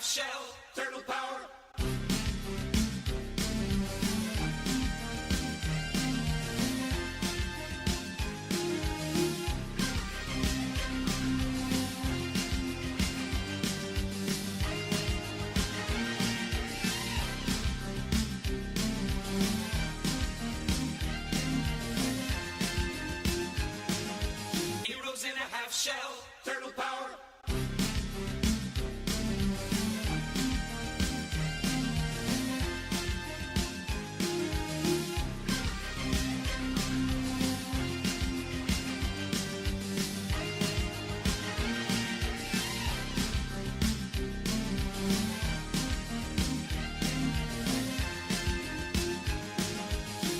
shell, turtle power. Heroes in a half shell, turtle power.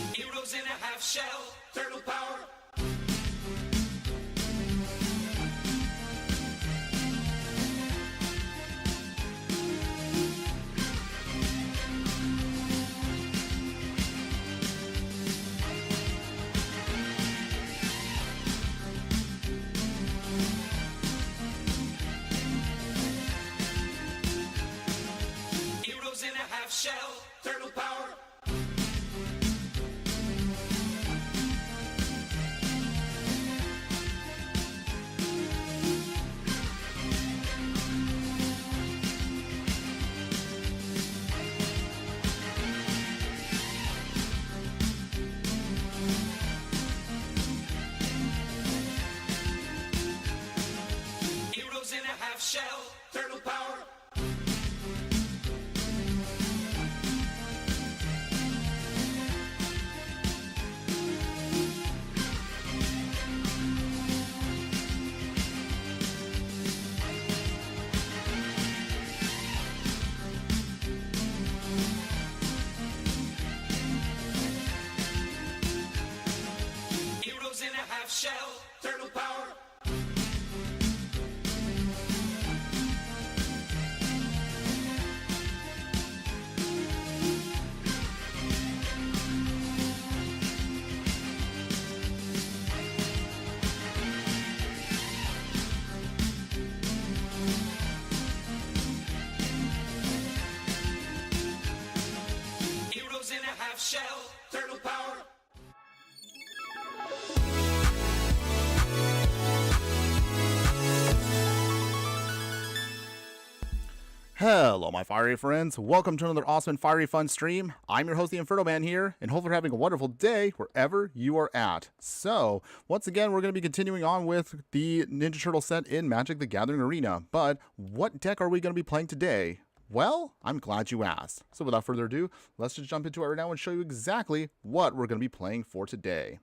Heroes in a half shell, turtle power. Heroes in a half shell, turtle power. Heroes in a half shell, turtle power. Heroes in a half shell, turtle power. Heroes in a half shell, turtle power. Hello my fiery friends, welcome to another awesome and fiery fun stream. I'm your host the Infernoman here, and hopefully you're having a wonderful day wherever you are at. So, once again we're going to be continuing on with the Ninja Turtle set in Magic the Gathering Arena, but what deck are we going to be playing today? Well, I'm glad you asked. So without further ado, let's just jump into it right now and show you exactly what we're going to be playing for today.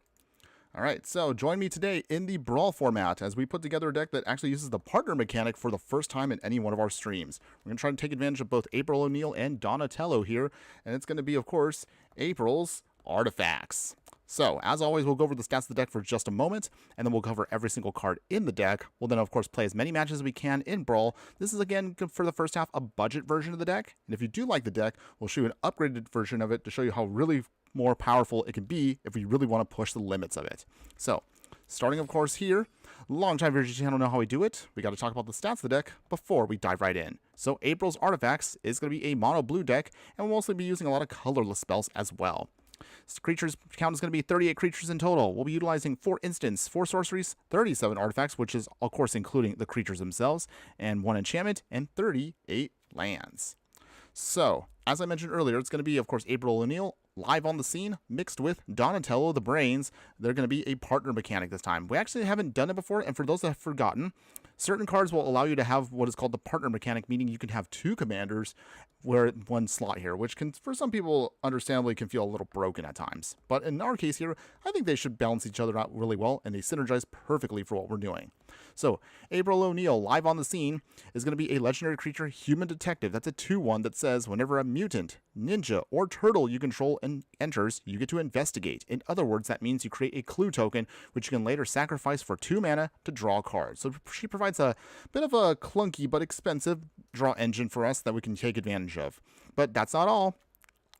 Alright, so join me today in the Brawl format as we put together a deck that actually uses the partner mechanic for the first time in any one of our streams. We're going to try to take advantage of both April O'Neil and Donatello here, and it's going to be, of course, April's artifacts. So, as always, we'll go over the stats of the deck for just a moment, and then we'll cover every single card in the deck. We'll then, of course, play as many matches as we can in Brawl. This is, again, for the first half, a budget version of the deck, and if you do like the deck, we'll show you an upgraded version of it to show you how really more powerful it can be if we really want to push the limits of it. So, starting of course here, longtime viewers channel know how we do it. We got to talk about the stats of the deck before we dive right in. So April's Artifacts is going to be a mono blue deck, and we'll mostly be using a lot of colorless spells as well. Creatures count is going to be 38 creatures in total. We'll be utilizing 4 instants, 4 sorceries, 37 artifacts, which is of course including the creatures themselves, and 1 enchantment, and 38 lands. So, as I mentioned earlier, it's going to be, of course, April O'Neil live on the scene, mixed with Donatello the Brains. They're going to be a partner mechanic this time. We actually haven't done it before, and for those that have forgotten, certain cards will allow you to have what is called the partner mechanic, meaning you can have 2 commanders where one slot here, which can, for some people, understandably can feel a little broken at times. But in our case here, I think they should balance each other out really well, and they synergize perfectly for what we're doing. So, April O'Neil, live on the scene, is going to be a legendary creature, Human Detective. That's a 2/1 that says whenever a mutant, ninja, or turtle you control enters, you get to investigate. In other words, that means you create a clue token, which you can later sacrifice for 2 mana to draw a card. So she provides a bit of a clunky but expensive draw engine for us that we can take advantage of. But that's not all.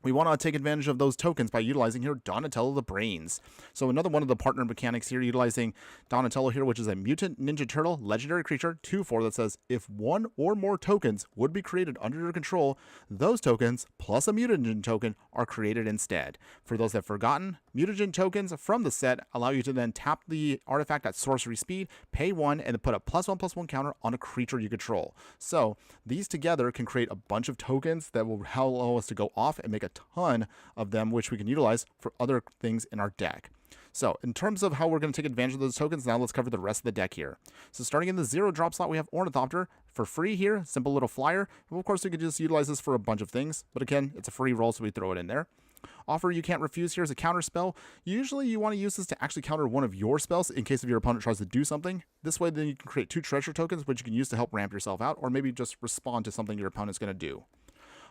we want to take advantage of those tokens by utilizing here Donatello the Brains. So another one of the partner mechanics here, utilizing Donatello here, which is a Mutant Ninja Turtle legendary creature, 2/4, that says if one or more tokens would be created under your control, those tokens plus a mutagen token are created instead. For those that have forgotten, mutagen tokens from the set allow you to then tap the artifact at sorcery speed, pay 1, and then put a +1/+1 counter on a creature you control. So these together can create a bunch of tokens that will allow us to go off and make a ton of them, which we can utilize for other things in our deck. So in terms of how we're going to take advantage of those tokens, now let's cover the rest of the deck here. So starting in the 0 drop slot, we have Ornithopter for free here, simple little flyer. Well, of course, we could just utilize this for a bunch of things, but again, it's a free roll, so we throw it in there. Offer You Can't Refuse here is a counter spell. Usually you want to use this to actually counter one of your spells in case if your opponent tries to do something. This way then you can create 2 treasure tokens, which you can use to help ramp yourself out, or maybe just respond to something your opponent's going to do.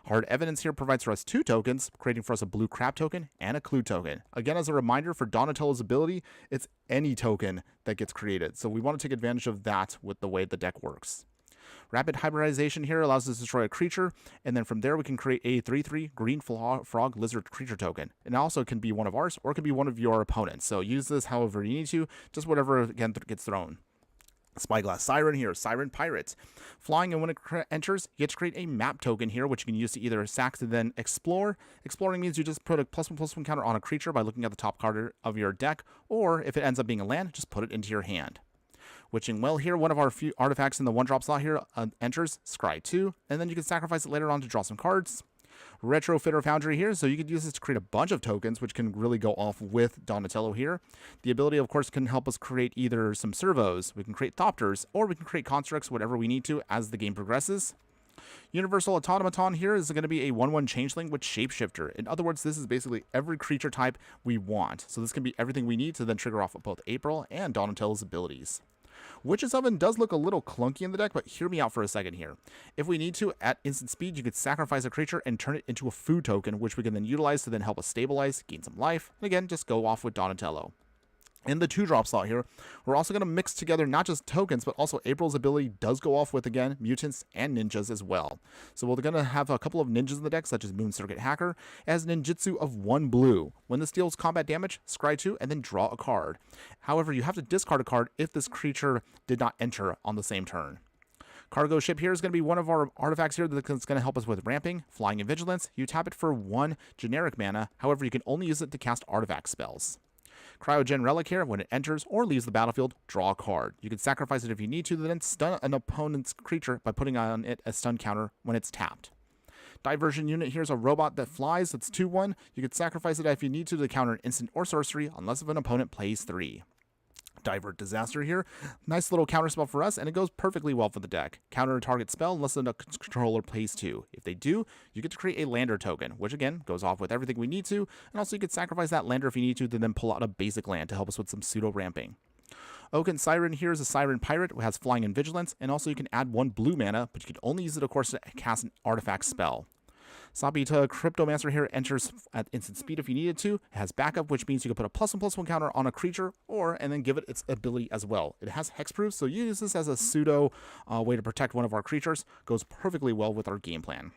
Hard Evidence here provides for us 2 tokens, creating for us a blue crab token and a clue token. Again, as a reminder, for Donatello's ability, it's any token that gets created. So we want to take advantage of that with the way the deck works. Rapid Hybridization here allows us to destroy a creature, and then from there we can create a 3/3 green frog lizard creature token. It also can be one of ours, or it can be one of your opponents. So use this however you need to, just whatever again gets thrown. Spyglass Siren here, Siren Pirate. Flying, and when it enters, you get to create a map token here, which you can use to either sack to then explore. Exploring means you just put a +1/+1 counter on a creature by looking at the top card of your deck, or if it ends up being a land, just put it into your hand. Witching Well here, one of our few artifacts in the 1-drop slot here enters, Scry 2, and then you can sacrifice it later on to draw some cards. Retrofitter Foundry here, so you could use this to create a bunch of tokens, which can really go off with Donatello here. The ability, of course, can help us create either some servos, we can create Thopters, or we can create constructs, whatever we need to as the game progresses. Universal Automaton here is going to be a 1/1 changeling with Shapeshifter. In other words, this is basically every creature type we want. So this can be everything we need to then trigger off of both April and Donatello's abilities. Witch's Oven does look a little clunky in the deck, but hear me out for a second here. If we need to, at instant speed, you could sacrifice a creature and turn it into a food token, which we can then utilize to then help us stabilize, gain some life, and again, just go off with Donatello. In the 2-drop slot here, we're also going to mix together not just tokens, but also April's ability does go off with, again, mutants and ninjas as well. So we're going to have a couple of ninjas in the deck, such as Moon Circuit Hacker. It has ninjutsu of 1 blue. When this deals combat damage, scry 2, and then draw a card. However, you have to discard a card if this creature did not enter on the same turn. Cargo Ship here is going to be one of our artifacts here that's going to help us with ramping, flying, and vigilance. You tap it for 1 generic mana. However, you can only use it to cast artifact spells. Cryogen Relic here, when it enters or leaves the battlefield, draw a card. You can sacrifice it if you need to, then stun an opponent's creature by putting on it a stun counter when it's tapped. Diversion Unit here is a robot that flies. It's 2/1. You can sacrifice it if you need to counter an instant or sorcery, unless if an opponent plays 3. Divert Disaster here. Nice little counter spell for us, and it goes perfectly well for the deck. Counter a target spell unless the controller plays 2. If they do, you get to create a lander token, which again goes off with everything we need to, and also you could sacrifice that lander if you need to then pull out a basic land to help us with some pseudo ramping. Oaken Siren here is a Siren Pirate who has flying and vigilance, and also you can add 1 blue mana, but you can only use it, of course, to cast an artifact spell. Sabita Cryptomancer here enters at instant speed if you needed to. It has backup, which means you can put a +1/+1 counter on a creature, and then give it its ability as well. It has hexproof, so you use this as a pseudo way to protect one of our creatures. Goes perfectly well with our game plan.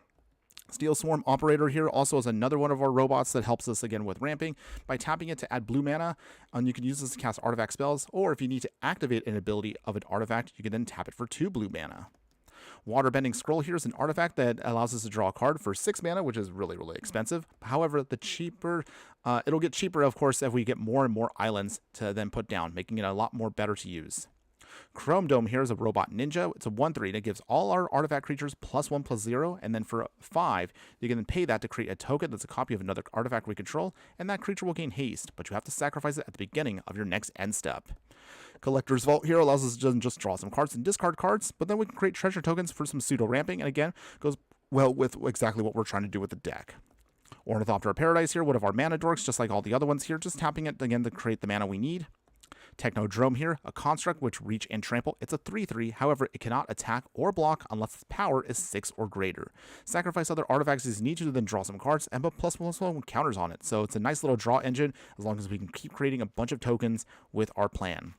Steel Swarm Operator here also is another one of our robots that helps us again with ramping by tapping it to add blue mana, and you can use this to cast artifact spells, or if you need to activate an ability of an artifact, you can then tap it for 2 blue mana. Waterbending Scroll here is an artifact that allows us to draw a card for 6 mana, which is really, really expensive. However, it'll get cheaper, of course, if we get more and more islands to then put down, making it a lot more better to use. Chrome Dome here is a robot ninja. It's a 1/3, and it gives all our artifact creatures +1/+0, and then for 5, you can then pay that to create a token that's a copy of another artifact we control, and that creature will gain haste, but you have to sacrifice it at the beginning of your next end step. Collector's Vault here allows us to just draw some cards and discard cards, but then we can create treasure tokens for some pseudo ramping, and again, goes well with exactly what we're trying to do with the deck. Ornithopter Paradise here, one of our mana dorks, just like all the other ones here, just tapping it again to create the mana we need. Technodrome here, a construct which reach and trample. It's a 3/3, however, it cannot attack or block unless its power is 6 or greater. Sacrifice other artifacts as you need to, then draw some cards and put +1/+1 counters on it. So it's a nice little draw engine as long as we can keep creating a bunch of tokens with our plan.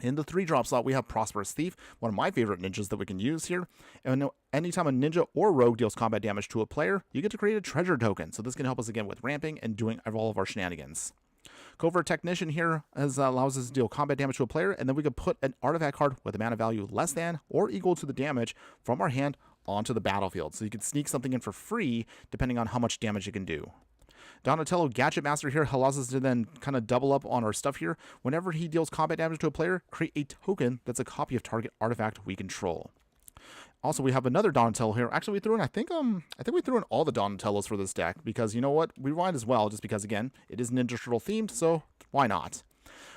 In the 3-drop slot, we have Prosperous Thief, one of my favorite ninjas that we can use here. And anytime a ninja or rogue deals combat damage to a player, you get to create a treasure token. So this can help us again with ramping and doing all of our shenanigans. Covert Technician here allows us to deal combat damage to a player, and then we can put an artifact card with a mana value less than or equal to the damage from our hand onto the battlefield. So you can sneak something in for free depending on how much damage it can do. Donatello Gadget Master here allows us to then kind of double up on our stuff here. Whenever he deals combat damage to a player, create a token that's a copy of target artifact we control. Also, we have another Donatello here. Actually, we threw in, I think we threw in all the Donatellos for this deck because you know what? We might as well, just because again, it is Ninja Turtle themed, so why not?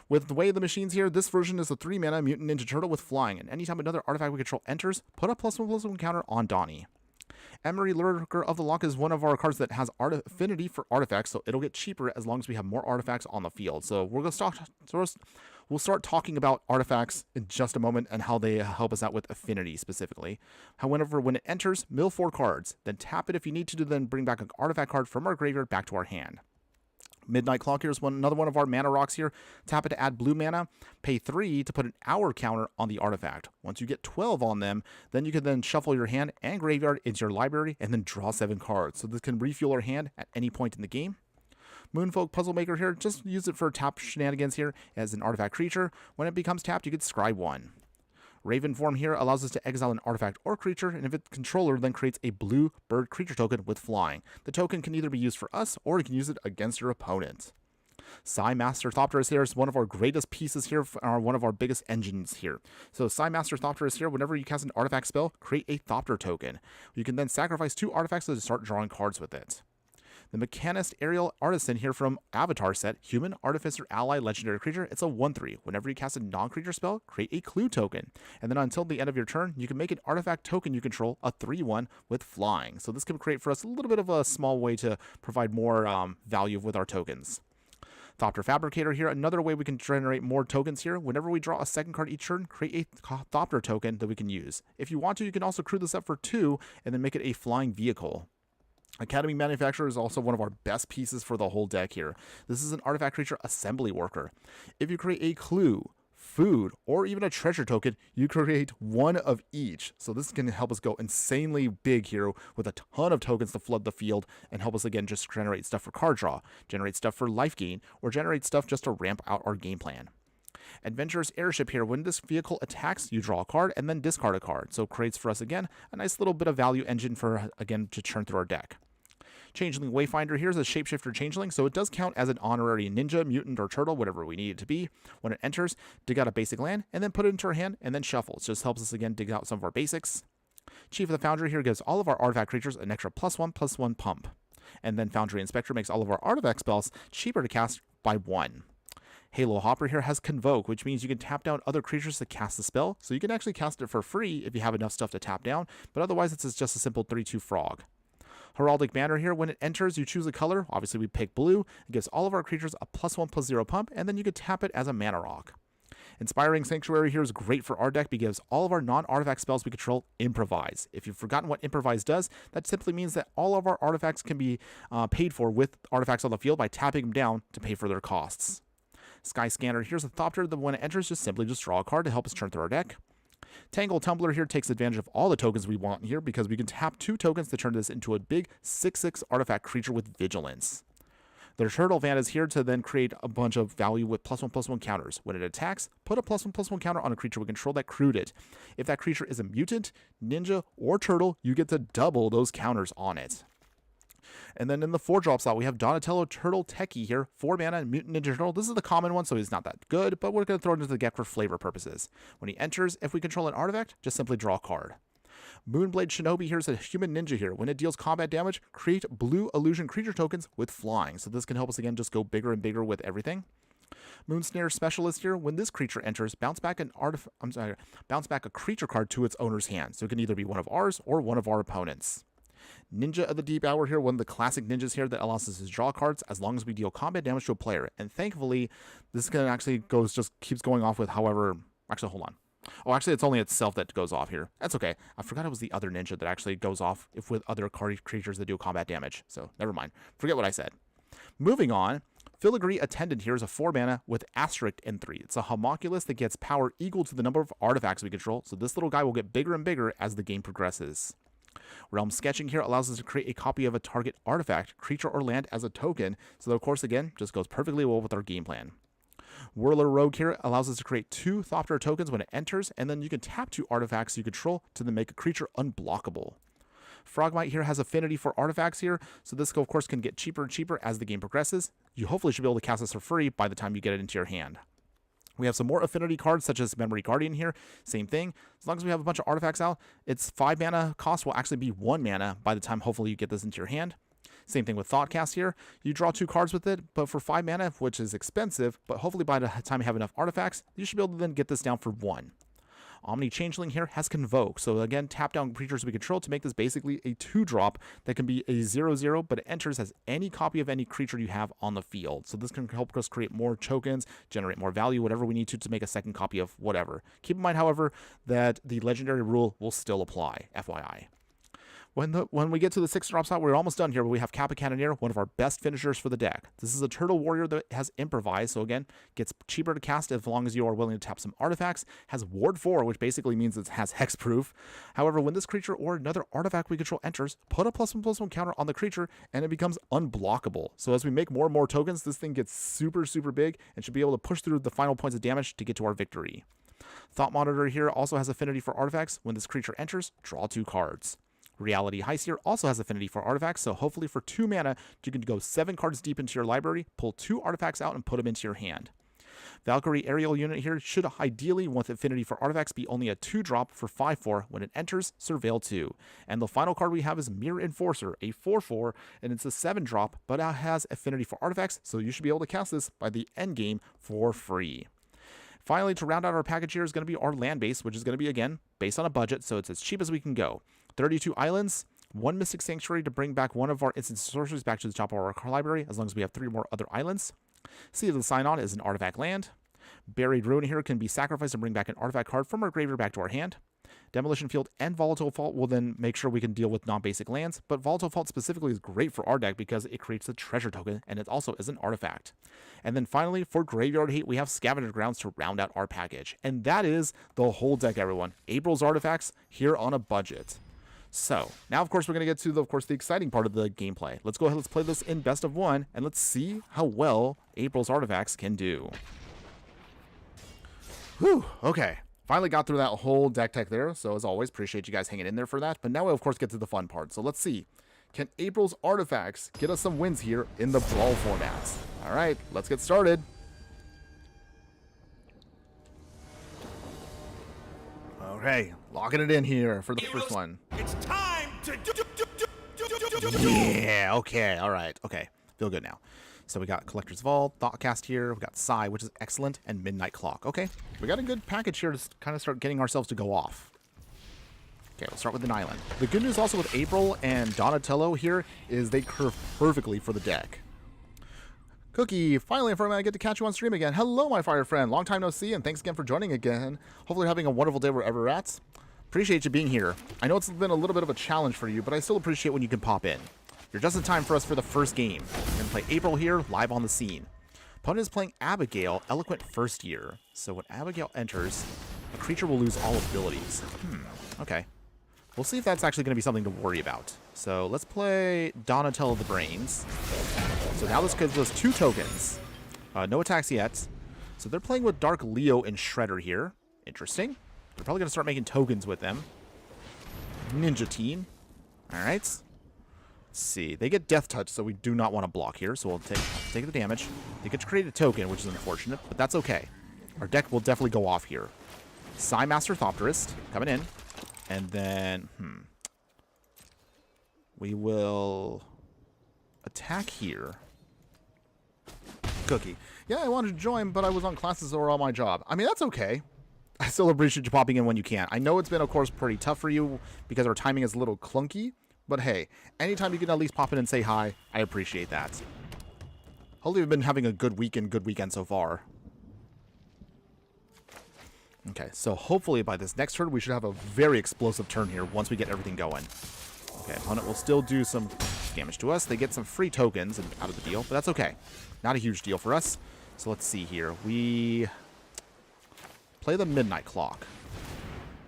With the way of the machines here, this version is a 3-mana Mutant Ninja Turtle with flying, and anytime another artifact we control enters, put a +1/+1 counter on Donnie. Emery Lurker of the Lock is one of our cards that has affinity for artifacts, so it'll get cheaper as long as we have more artifacts on the field. So we'll start talking about artifacts in just a moment and how they help us out with affinity specifically. However, when it enters, mill 4 cards, then tap it if you need to then bring back an artifact card from our graveyard back to our hand. Midnight Clock here is another one of our mana rocks here. Tap it to add blue mana, pay 3 to put an hour counter on the artifact. Once you get 12 on them, then you can then shuffle your hand and graveyard into your library and then draw 7 cards. So this can refuel our hand at any point in the game. Moonfolk Puzzle Maker here, just use it for tap shenanigans here as an artifact creature. When it becomes tapped, you can scry 1. Raven Form here allows us to exile an artifact or creature, and if its controller then creates a blue bird creature token with flying. The token can either be used for us, or you can use it against your opponent. Psy Master Thopterus here is one of our greatest pieces here, one of our biggest engines here. So Psy Master Thopterus here, whenever you cast an artifact spell, create a Thopter token. You can then sacrifice 2 artifacts to start drawing cards with it. The Mechanist Aerial Artisan here from Avatar set, Human Artificer Ally Legendary Creature. It's a 1/3. Whenever you cast a non-creature spell, create a Clue token. And then until the end of your turn, you can make an artifact token you control a 3/1 with flying. So this can create for us a little bit of a small way to provide more value with our tokens. Thopter Fabricator here, another way we can generate more tokens here. Whenever we draw a second card each turn, create a Thopter token that we can use. If you want to, you can also crew this up for 2 and then make it a flying vehicle. Academy Manufacturer is also one of our best pieces for the whole deck here. This is an artifact creature assembly worker. If you create a clue, food, or even a treasure token, you create 1 of each. So this can help us go insanely big here with a ton of tokens to flood the field and help us again just generate stuff for card draw, generate stuff for life gain, or generate stuff just to ramp out our game plan. Adventurous Airship here, when this vehicle attacks, you draw a card and then discard a card. So it creates for us again a nice little bit of value engine for again to churn through our deck. Changeling Wayfinder here is a shapeshifter changeling, so it does count as an honorary ninja, mutant, or turtle, whatever we need it to be. When it enters, dig out a basic land, and then put it into our hand, and then shuffle. It just helps us again dig out some of our basics. Chief of the Foundry here gives all of our artifact creatures an extra +1/+1 pump. And then Foundry Inspector makes all of our artifact spells cheaper to cast by 1. Halo Hopper here has Convoke, which means you can tap down other creatures to cast the spell, so you can actually cast it for free if you have enough stuff to tap down, but otherwise it's just a simple 3/2 frog. Heraldic Banner here, when it enters, you choose a color. Obviously, we pick blue. It gives all of our creatures a +1/+0 pump, and then you could tap it as a mana rock. Inspiring Sanctuary here is great for our deck because all of our non-artifact spells we control improvise. If you've forgotten what improvise does, that simply means that all of our artifacts can be paid for with artifacts on the field by tapping them down to pay for their costs. Sky Scanner, here's a Thopter that when it enters, just draw a card to help us turn through our deck. Tangle Tumbler here takes advantage of all the tokens we want here because we can tap 2 tokens to turn this into a big 6/6 artifact creature with vigilance. The Turtle Van is here to then create a bunch of value with +1/+1 counters. When it attacks, put a +1/+1 counter on a creature we control that crewed it. If that creature is a mutant, ninja, or turtle, you get to double those counters on it. And then in the 4-drop slot, we have Donatello Turtle Techie here, 4 mana, Mutant Ninja Turtle. This is the common one, so he's not that good, but we're going to throw it into the deck for flavor purposes. When he enters, if we control an artifact, just simply draw a card. Moonblade Shinobi here is a human ninja here. When it deals combat damage, create blue illusion creature tokens with flying. So this can help us again just go bigger and bigger with everything. Moonsnare Specialist here, when this creature enters, bounce back a creature card to its owner's hand. So it can either be one of ours or one of our opponents. Ninja of the Deep Hour here, one of the classic ninjas here that allows us to draw cards as long as we deal combat damage to a player. And thankfully, this can actually keeps going off with however... Actually, hold on. Oh, actually, it's only itself that goes off here. That's okay. I forgot it was the other ninja that actually goes off with other creatures that do combat damage. So, never mind. Forget what I said. Moving on, Filigree Attendant here is a 4 mana with Asterisk in 3. It's a homunculus that gets power equal to the number of artifacts we control, so this little guy will get bigger and bigger as the game progresses. Realm Sketching here allows us to create a copy of a target artifact, creature, or land as a token, so that, of course, again, just goes perfectly well with our game plan. Whirler Rogue here allows us to create 2 Thopter tokens when it enters, and then you can tap 2 artifacts you control to then make a creature unblockable. Frogmite here has affinity for artifacts here, so this, of course, can get cheaper and cheaper as the game progresses. You hopefully should be able to cast this for free by the time you get it into your hand. We have some more affinity cards, such as Memory Guardian here. Same thing. As long as we have a bunch of artifacts out, its 5 mana cost will actually be 1 mana by the time, hopefully, you get this into your hand. Same thing with Thoughtcast here. You draw 2 cards with it, but for 5 mana, which is expensive, but hopefully by the time you have enough artifacts, you should be able to then get this down for 1. Omni Changeling here has Convoke, so again, tap down creatures we control to make this basically a 2-drop that can be a 0/0, but it enters as any copy of any creature you have on the field. So this can help us create more tokens, generate more value, whatever we need to make a second copy of whatever. Keep in mind, however, that the legendary rule will still apply, FYI. When we get to the 6 drops out, we're almost done here, but we have Kappa Cannoneer, one of our best finishers for the deck. This is a Turtle Warrior that has Improvise, so again, gets cheaper to cast as long as you are willing to tap some artifacts. Has Ward 4, which basically means it has Hexproof. However, when this creature or another artifact we control enters, put a +1/+1 counter on the creature, and it becomes unblockable. So as we make more and more tokens, this thing gets super, super big, and should be able to push through the final points of damage to get to our victory. Thought Monitor here also has affinity for artifacts. When this creature enters, draw 2 cards. Reality Heist here also has affinity for artifacts, so hopefully for 2 mana, you can go 7 cards deep into your library, pull 2 artifacts out, and put them into your hand. Valkyrie Aerial Unit here should ideally, with affinity for artifacts, be only a 2-drop for 5/4. When it enters, Surveil 2. And the final card we have is Mirror Enforcer, a 4/4, and it's a 7-drop, but it has affinity for artifacts, so you should be able to cast this by the end game for free. Finally, to round out our package here is going to be our land base, which is going to be, again, based on a budget, so it's as cheap as we can go. 32 islands, 1 Mystic Sanctuary to bring back one of our instant sorceries back to the top of our card library, as long as we have 3 more other islands. Sea of the Sign-On is an artifact land. Buried Ruin here can be sacrificed and bring back an artifact card from our graveyard back to our hand. Demolition Field and Volatile Fault will then make sure we can deal with non-basic lands, but Volatile Fault specifically is great for our deck because it creates a treasure token, and it also is an artifact. And then finally, for Graveyard Hate, we have Scavenger Grounds to round out our package. And that is the whole deck, everyone. April's Artifacts here on a budget. So, now of course we're going to get to, the exciting part of the gameplay. Let's go ahead, let's play this in best of 1, and let's see how well April's Artifacts can do. Whew, okay. Finally got through that whole deck tech there, so as always, appreciate you guys hanging in there for that. But now we, of course, get to the fun part. So let's see. Can April's Artifacts get us some wins here in the Brawl formats? All right, let's get started. Okay, locking it in here for the first one. It's time to Yeah, okay, all right, okay. Feel good now. So we got Collector's Vault, Thoughtcast here, we got Psy, which is excellent, and Midnight Clock. Okay, we got a good package here to kind of start getting ourselves to go off. Okay, we'll start with an island. The good news also with April and Donatello here is they curve perfectly for the deck. Cookie, finally, I get to catch you on stream again. Hello, my fire friend. Long time no see, and thanks again for joining again. Hopefully you're having a wonderful day wherever you're at. Appreciate you being here. I know it's been a little bit of a challenge for you, but I still appreciate when you can pop in. You're just in time for us for the first game. We're going to play April here, live on the scene. Opponent is playing Abigail, Eloquent First Year. So when Abigail enters, a creature will lose all abilities. Okay. We'll see if that's actually going to be something to worry about. So let's play Donatello the Brains. So now this gives us 2 tokens. No attacks yet. So they're playing with Dark Leo and Shredder here. Interesting. They're probably going to start making tokens with them. Ninja Team. Alright. Let's see. They get Death Touch, so we do not want to block here. So we'll take the damage. They get to create a token, which is unfortunate, but that's okay. Our deck will definitely go off here. Psy Master Thopterist coming in. And then, we will attack here. Cookie. Yeah, I wanted to join, but I was on classes or on my job. I mean, that's okay. I still appreciate you popping in when you can. I know it's been, of course, pretty tough for you because our timing is a little clunky. But hey, anytime you can at least pop in and say hi, I appreciate that. Hopefully we've been having a good weekend so far. Okay, so hopefully by this next turn, we should have a very explosive turn here once we get everything going. Okay, opponent will still do some damage to us. They get some free tokens and out of the deal, but that's okay. Not a huge deal for us. So let's see here. We play the midnight clock.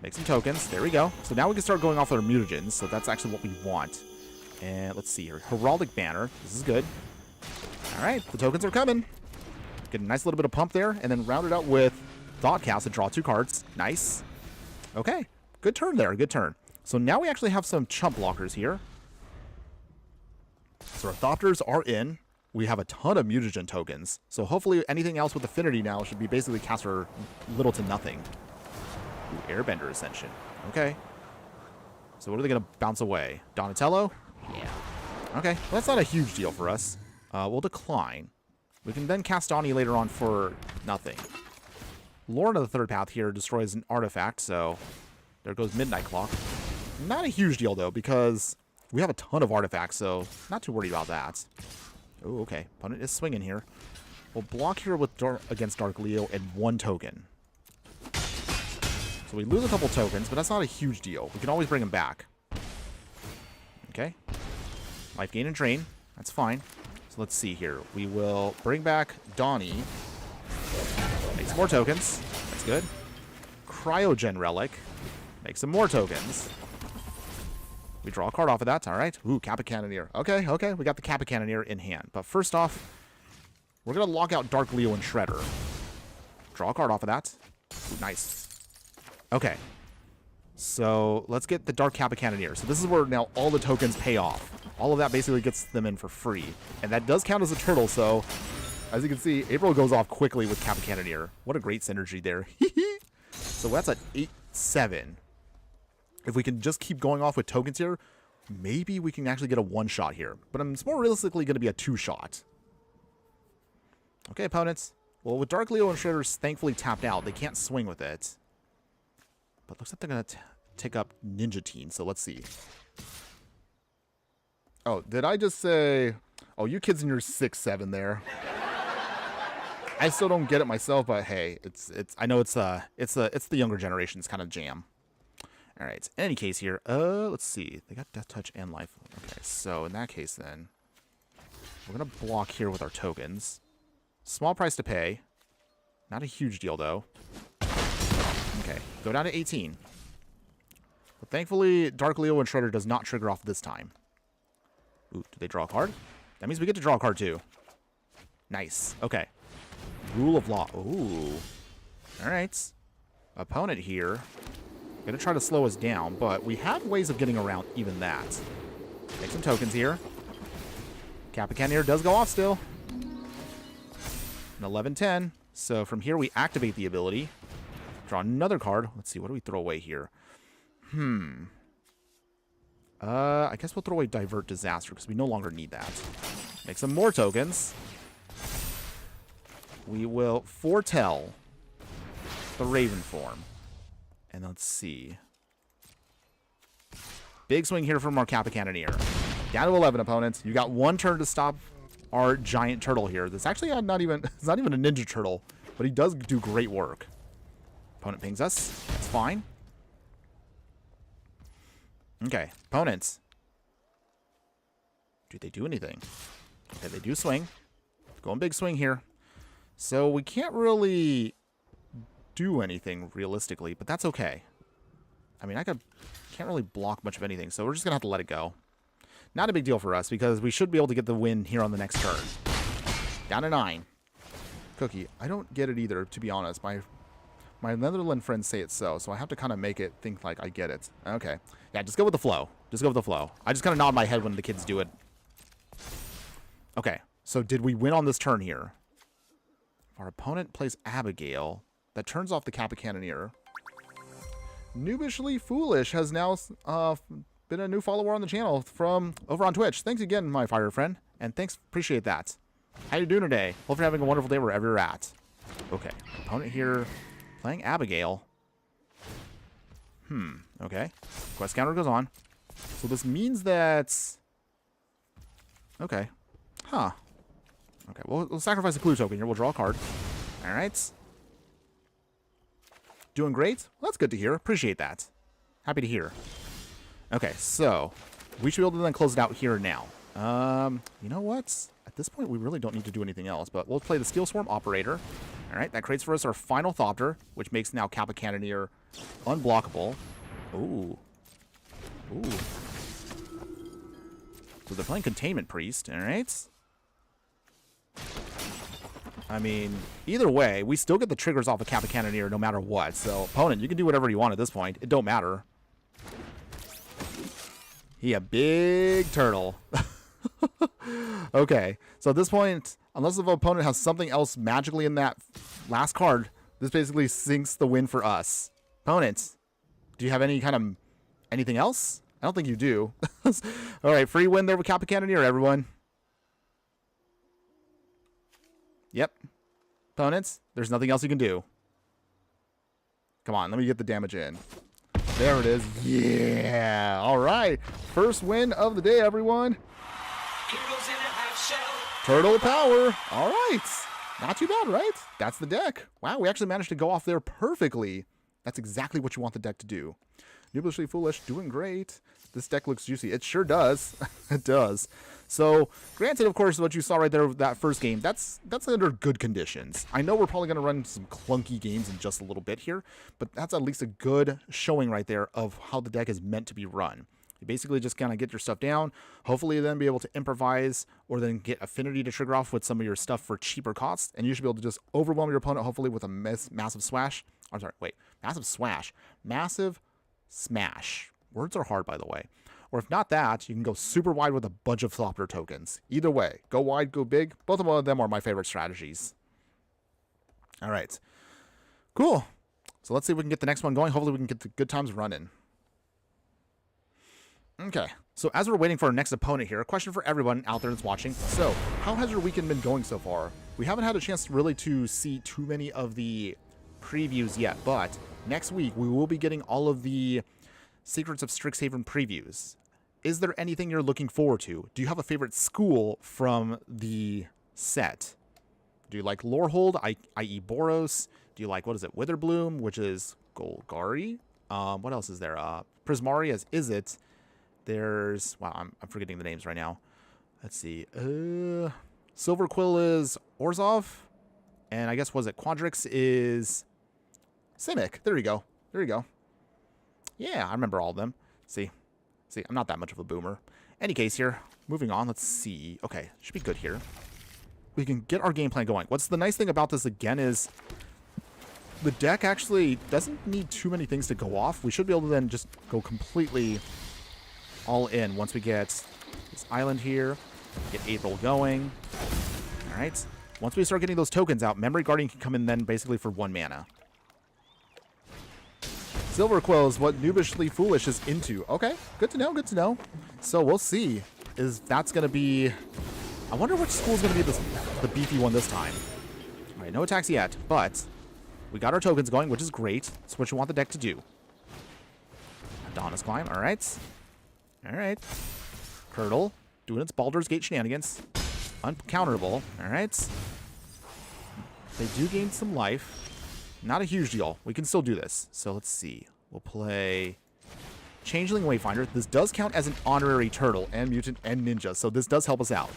Make some tokens. There we go. So now we can start going off our mutagens. So that's actually what we want. And let's see here. Heraldic Banner. This is good. All right. The tokens are coming. Get a nice little bit of pump there. And then round it out with Thoughtcast and draw 2 cards. Nice. Okay. Good turn there. Good turn. So now we actually have some chump blockers here. So our Thopters are in. We have a ton of mutagen tokens. So hopefully anything else with affinity now should be basically cast for little to nothing. Ooh, Airbender Ascension. Okay. So what are they going to bounce away? Donatello? Yeah. Okay. Well, that's not a huge deal for us. We'll decline. We can then cast Donnie later on for nothing. Lord of the Third Path here destroys an artifact, so there goes Midnight Clock. Not a huge deal, though, because we have a ton of artifacts, so not too worried about that. Oh, okay. Opponent is swinging here. We'll block here with against Dark Leo and 1 token. So we lose a couple tokens, but that's not a huge deal. We can always bring them back. Okay. Life gain and drain. That's fine. So let's see here. We will bring back Donnie. Make some more tokens. That's good. Cryogen Relic. Make some more tokens. We draw a card off of that. All right. Ooh, Kappa Cannoneer. Okay, okay. We got the Kappa Cannoneer in hand. But first off, we're going to lock out Dark Leo and Shredder. Draw a card off of that. Ooh, nice. Okay. So let's get the Dark Kappa Cannoneer. So this is where now all the tokens pay off. All of that basically gets them in for free. And that does count as a turtle, so as you can see, April goes off quickly with Kappa Cannoneer. What a great synergy there. So that's an 8-7. If we can just keep going off with tokens here, maybe we can actually get a 1-shot here. But it's more realistically going to be a 2-shot. Okay, opponents. Well, with Dark Leo and Shredder's thankfully tapped out, they can't swing with it. But looks like they're going to take up Ninja Teen, so let's see. Oh, did I just say... Oh, you kids in your 6-7 there. I still don't get it myself, but hey, I know it's the younger generation's kind of jam. All right. In any case here, let's see. They got Death Touch and Life. Okay, so in that case then, we're going to block here with our tokens. Small price to pay. Not a huge deal, though. Okay, go down to 18. But thankfully, Dark Leo and Shredder does not trigger off this time. Ooh, do they draw a card? That means we get to draw a card, too. Nice. Okay. Rule of Law. Ooh. All right. Opponent here. Gonna try to slow us down, but we have ways of getting around even that. Make some tokens here. Kappa Cannoneer does go off still. An 11-10. So from here we activate the ability. Draw another card. Let's see, what do we throw away here? I guess we'll throw away Divert Disaster because we no longer need that. Make some more tokens. We will foretell the Raven form. And let's see. Big swing here from our Kappa Cannoneer. Down to 11 opponents. You got 1 turn to stop our giant turtle here. That's actually not even a Ninja Turtle, but he does do great work. Opponent pings us. That's fine. Okay, opponents. Do they do anything? Okay, they do swing. Going big swing here. So we can't really do anything realistically, but that's okay. I mean, can't really block much of anything, so we're just gonna have to let it go. Not a big deal for us because we should be able to get the win here on the next turn. Down to 9. Cookie, I don't get it either, to be honest. My Netherland friends say it so I have to kind of make it think like I get it. Okay. Yeah, just go with the flow. Just go with the flow. I just kind of nod my head when the kids do it. Okay, so did we win on this turn here? If our opponent plays Abigail, that turns off the Kappa Cannoneer. Noobishly Foolish has now been a new follower on the channel from over on Twitch. Thanks again, my fire friend. And thanks, appreciate that. How you doing today? Hope you're having a wonderful day wherever you're at. Okay, opponent here playing Abigail. Okay. Quest counter goes on. So this means that... Okay. Huh. Okay, we'll sacrifice a clue token here. We'll draw a card. All right. Doing great? Well, that's good to hear. Appreciate that. Happy to hear. Okay, so we should be able to then close it out here and now. You know what? At this point, we really don't need to do anything else, but we'll play the Steel Swarm Operator. All right, that creates for us our final Thopter, which makes now Kappa Cannoneer unblockable. Ooh. Ooh. So they're playing Containment Priest, all right? I mean, either way, we still get the triggers off of Kappa Cannoneer no matter what. So, opponent, you can do whatever you want at this point. It don't matter. He a big turtle. Okay, so at this point, unless the opponent has something else magically in that last card, this basically sinks the win for us. Opponent, do you have any kind of anything else? I don't think you do. All right, free win there with Kappa Cannoneer, everyone. Yep. Opponents, there's nothing else you can do. Come on, let me get the damage in. There it is. Yeah. All right. First win of the day, everyone. Heroes in a half shell. Turtle power. All right. Not too bad, right? That's the deck. Wow, we actually managed to go off there perfectly. That's exactly what you want the deck to do. Noobishly Foolish, doing great. This deck looks juicy. It sure does. It does. So, granted, of course, what you saw right there with that first game, that's under good conditions. I know we're probably going to run some clunky games in just a little bit here, but that's at least a good showing right there of how the deck is meant to be run. You basically just kind of get your stuff down, hopefully then be able to improvise or then get Affinity to trigger off with some of your stuff for cheaper costs, and you should be able to just overwhelm your opponent, hopefully with a massive swash. I'm sorry, wait, massive swash. Massive smash. Words are hard, by the way. Or if not that, you can go super wide with a bunch of Thopter tokens. Either way, go wide, go big. Both of them are my favorite strategies. All right. Cool. So let's see if we can get the next one going. Hopefully we can get the good times running. Okay. So as we're waiting for our next opponent here, a question for everyone out there that's watching. So how has your weekend been going so far? We haven't had a chance really to see too many of the previews yet, but next week we will be getting all of the Secrets of Strixhaven previews. Is there anything you're looking forward to? Do you have a favorite school from the set? Do you like Lorehold, i.e. Boros? Do you like, what is it, Witherbloom, which is Golgari? What else is there? Prismari as Is It. There's, wow, I'm forgetting the names right now. Let's see. Silverquill is Orzhov. And I guess, was it Quadrix is Simic. There you go. There you go. Yeah, I remember all of them. See, I'm not that much of a boomer. Any case here, moving on, let's see. Okay, should be good here. We can get our game plan going. What's the nice thing about this, again, is the deck actually doesn't need too many things to go off. We should be able to then just go completely all in once we get this island here, get April going. All right. Once we start getting those tokens out, Memory Guardian can come in then basically for 1 mana. Silverquill is what Noobishly Foolish is into. Okay, good to know, good to know. So we'll see. Is that's going to be... I wonder which school is going to be the beefy one this time. All right, no attacks yet, but we got our tokens going, which is great. That's what you want the deck to do. Adonis Climb, all right. All right. Curdle, doing its Baldur's Gate shenanigans. Uncounterable, all right. They do gain some life. Not a huge deal. We can still do this. So let's see. We'll play Changeling Wayfinder. This does count as an honorary turtle and mutant and ninja, so this does help us out.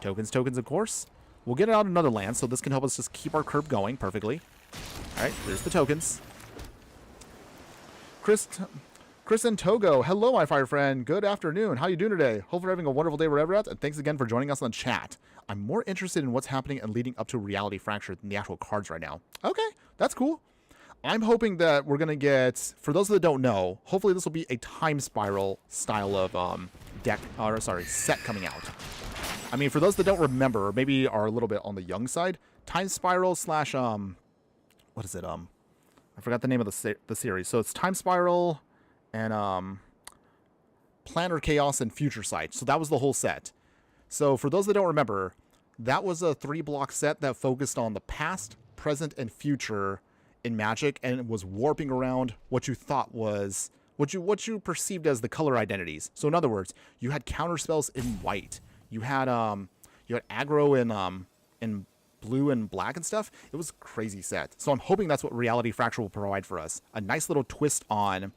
Tokens, of course. We'll get out another land, so this can help us just keep our curve going perfectly. All right, there's the tokens. Chris and Togo. Hello, my fire friend. Good afternoon. How you doing today? Hope you're having a wonderful day wherever you're at, and thanks again for joining us on chat. I'm more interested in what's happening and leading up to Reality Fracture than the actual cards right now. Okay, that's cool. I'm hoping that we're going to get, for those that don't know, hopefully this will be a Time Spiral style of set coming out. I mean, for those that don't remember, or maybe are a little bit on the young side, Time Spiral slash, what is it? I forgot the name of the series. So it's Time Spiral and Planar Chaos and Future Sight. So that was the whole set. So for those that don't remember, that was a 3-block set that focused on the past, present, and future in Magic, and it was warping around what you thought was what you perceived as the color identities. So in other words, you had counter spells in white. You had aggro in blue and black and stuff. It was a crazy set. So I'm hoping that's what Reality Fracture will provide for us. A nice little twist on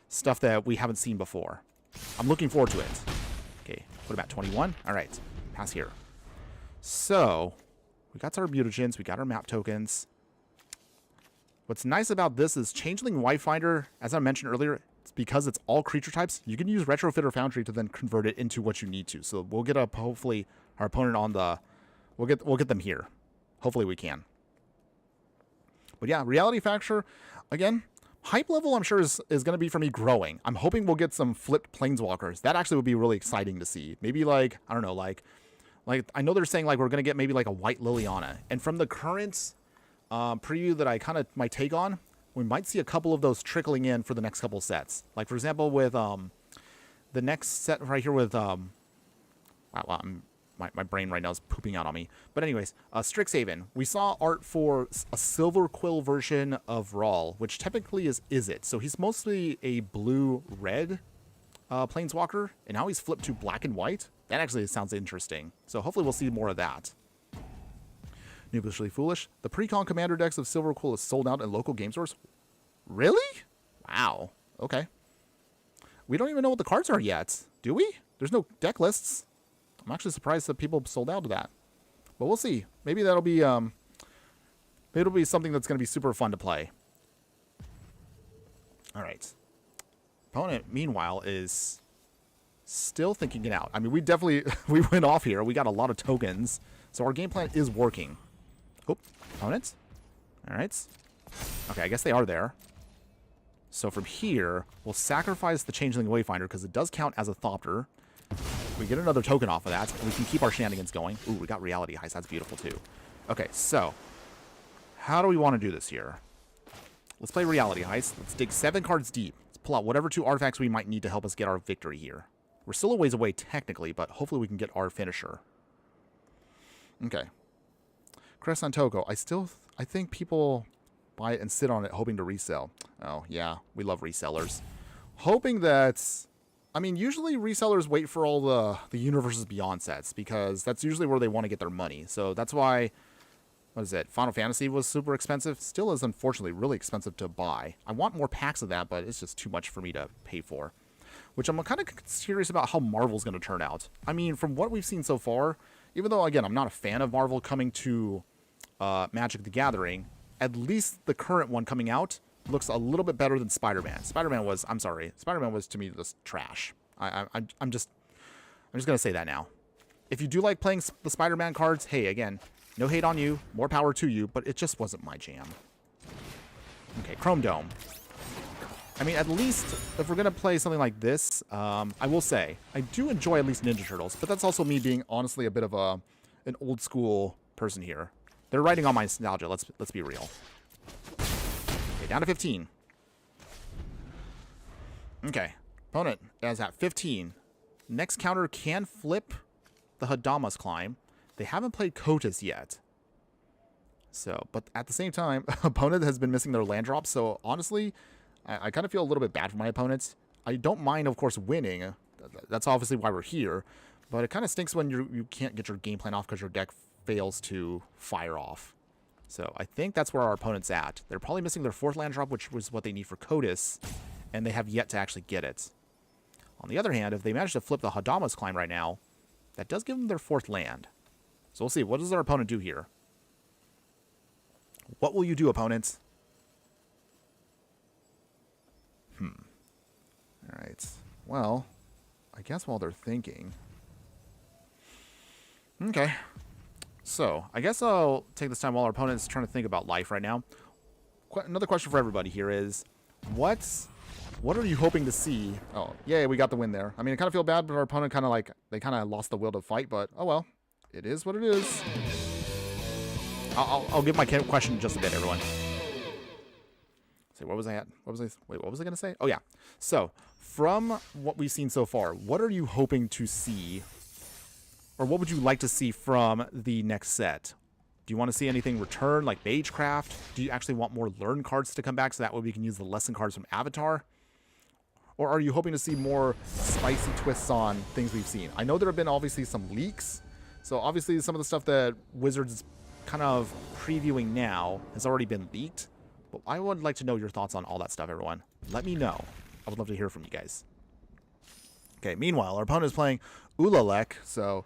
stuff that we haven't seen before. I'm looking forward to it. Okay, what about 21? All right, pass here. So, we got our mutagens, we got our map tokens. What's nice about this is Changeling Wayfinder, as I mentioned earlier, it's because it's all creature types, you can use Retrofit or Foundry to then convert it into what you need to. So we'll get up, hopefully, our opponent on the... We'll get them here. Hopefully we can. But yeah, Reality Fracture, again, hype level I'm sure is going to be for me growing. I'm hoping we'll get some flipped Planeswalkers. That actually would be really exciting to see. Maybe like, I don't know, like I know they're saying like we're going to get maybe like a white Liliana. And from the current preview that I kind of might take on, we might see a couple of those trickling in for the next couple sets. Like for example with the next set right here with my brain right now is pooping out on me. But anyways, Strixhaven. We saw art for a Silver Quill version of Brawl, which technically is it. So he's mostly a blue-red Planeswalker, and now he's flipped to black and white. That actually sounds interesting. So hopefully we'll see more of that. Noobishly Foolish. The pre-con commander decks of Silver Quill is sold out in local game stores. Really? Wow. Okay. We don't even know what the cards are yet, do we? There's no deck lists. I'm actually surprised that people sold out to that. But we'll see. Maybe that'll be maybe it'll be something that's going to be super fun to play. All right. Opponent, meanwhile, is still thinking it out. I mean, we definitely we went off here. We got a lot of tokens. So our game plan is working. Oh, opponents. All right. Okay, I guess they are there. So from here, we'll sacrifice the Changeling Wayfinder because it does count as a Thopter. We get another token off of that, and we can keep our shenanigans going. Ooh, we got Reality Heist. That's beautiful, too. Okay, so how do we want to do this here? Let's play Reality Heist. Let's dig 7 cards deep. Let's pull out whatever 2 artifacts we might need to help us get our victory here. We're still a ways away, technically, but hopefully we can get our finisher. Okay. Crescent Togo. I think people buy it and sit on it hoping to resell. Oh, yeah. We love resellers. Hoping that... I mean, usually resellers wait for all the Universes Beyond sets because that's usually where they want to get their money. So that's why, what is it, Final Fantasy was super expensive. Still is, unfortunately, really expensive to buy. I want more packs of that, but it's just too much for me to pay for. Which I'm kind of curious about how Marvel's going to turn out. I mean, from what we've seen so far, even though, again, I'm not a fan of Marvel coming to Magic the Gathering, at least the current one coming out looks a little bit better than Spider-Man. Spider-Man was, I'm sorry, Spider-Man was to me just trash. I'm just gonna say that now. If you do like playing the Spider-Man cards, hey, again, no hate on you, more power to you, but it just wasn't my jam. Okay, Chrome Dome. I mean, at least if we're gonna play something like this, I will say I do enjoy at least Ninja Turtles, but that's also me being honestly a bit of an old school person here. They're riding on my nostalgia. Let's be real. Down to 15. Okay. Opponent is at 15. Next counter can flip the Hadama's Climb. They haven't played Kotis yet. So, but at the same time, opponent has been missing their land drops. So, honestly, I kind of feel a little bit bad for my opponents. I don't mind, of course, winning. That's obviously why we're here. But it kind of stinks when you can't get your game plan off because your deck fails to fire off. So I think that's where our opponent's at. They're probably missing their 4th land drop, which was what they need for Kotis, and they have yet to actually get it. On the other hand, if they manage to flip the Hadama's Climb right now, that does give them their 4th land. So we'll see. What does our opponent do here? What will you do, opponents? All right. Well, I guess while they're thinking... Okay. So, I guess I'll take this time while our opponent's trying to think about life right now. Another question for everybody here is, what are you hoping to see? Oh, yay, we got the win there. I mean, I kind of feel bad, but our opponent kind of like, they kind of lost the will to fight, but oh well. It is what it is. I'll give my question in just a bit, everyone. So, what was I at? What was I going to say? Oh, yeah. So, from what we've seen so far, what are you hoping to see? Or what would you like to see from the next set? Do you want to see anything return, like Magecraft? Do you actually want more Learn cards to come back so that way we can use the lesson cards from Avatar? Or are you hoping to see more spicy twists on things we've seen? I know there have been obviously some leaks. So obviously some of the stuff that Wizards is kind of previewing now has already been leaked. But I would like to know your thoughts on all that stuff, everyone. Let me know. I would love to hear from you guys. Okay, meanwhile, our opponent is playing Ulalek, so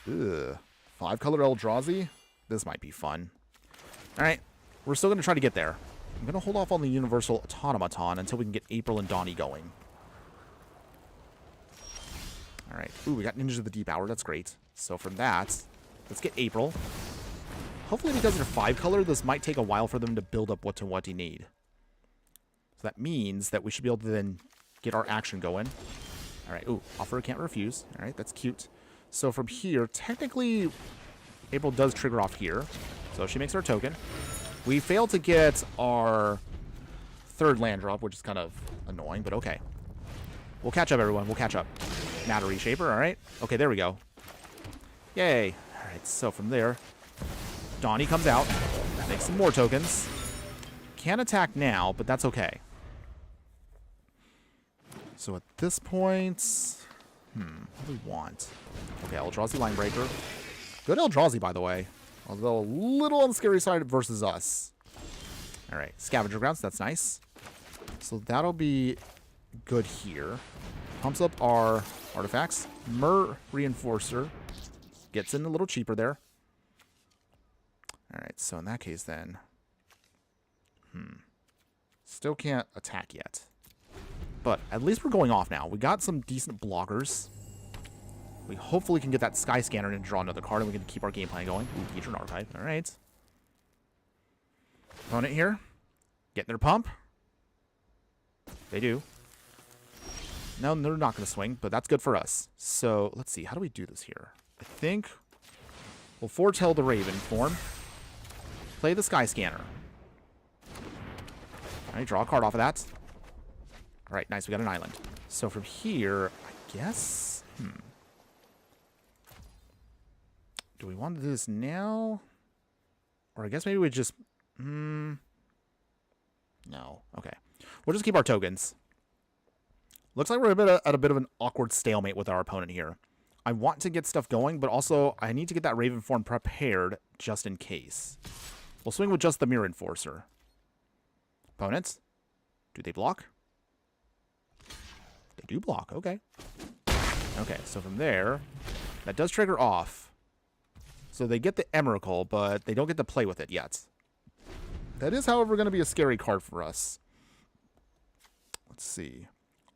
5-color Eldrazi. This might be fun. All right, we're still going to try to get there. I'm going to hold off on the Universal Automaton until we can get April and Donnie going. All right. Ooh, we got Ninjas of the Deep Hour. That's great. So from that, let's get April. Hopefully because they're 5-color, this might take a while for them to build up what you need. So that means that we should be able to then get our action going. All right. Ooh, offer can't refuse. All right, that's cute. So from here, technically, April does trigger off here. So she makes our token. We fail to get our 3rd land drop, which is kind of annoying, but okay. We'll catch up, everyone. We'll catch up. Matter Reshaper, all right. Okay, there we go. Yay. All right, so from there, Donnie comes out, makes some more tokens. Can't attack now, but that's okay. So at this point, what do we want? Okay, Eldrazi Linebreaker. Good Eldrazi, by the way. Although a little on the scary side versus us. All right, Scavenger Grounds, that's nice. So that'll be good here. Pumps up our artifacts. Mer Reinforcer gets in a little cheaper there. All right, so in that case then, still can't attack yet. But at least we're going off now. We got some decent blockers. We hopefully can get that Sky Scanner and draw another card, and we can keep our game plan going. Ooh, Patron Archive. All right. Opponent here. Getting their pump. They do. No, they're not going to swing, but that's good for us. So, let's see. How do we do this here? I think we'll foretell the Raven form. Play the Sky Scanner. All right, draw a card off of that. All right, nice. We got an island. So from here, I guess... Do we want to do this now? Or I guess maybe we just... No. Okay. We'll just keep our tokens. Looks like we're at a bit of an awkward stalemate with our opponent here. I want to get stuff going, but also I need to get that Raven form prepared just in case. We'll swing with just the Mirror Enforcer. Opponents, do they block? They do block. Okay. Okay, so from there, that does trigger off. So they get the Emrakul, but they don't get to play with it yet. That is, however, going to be a scary card for us. Let's see.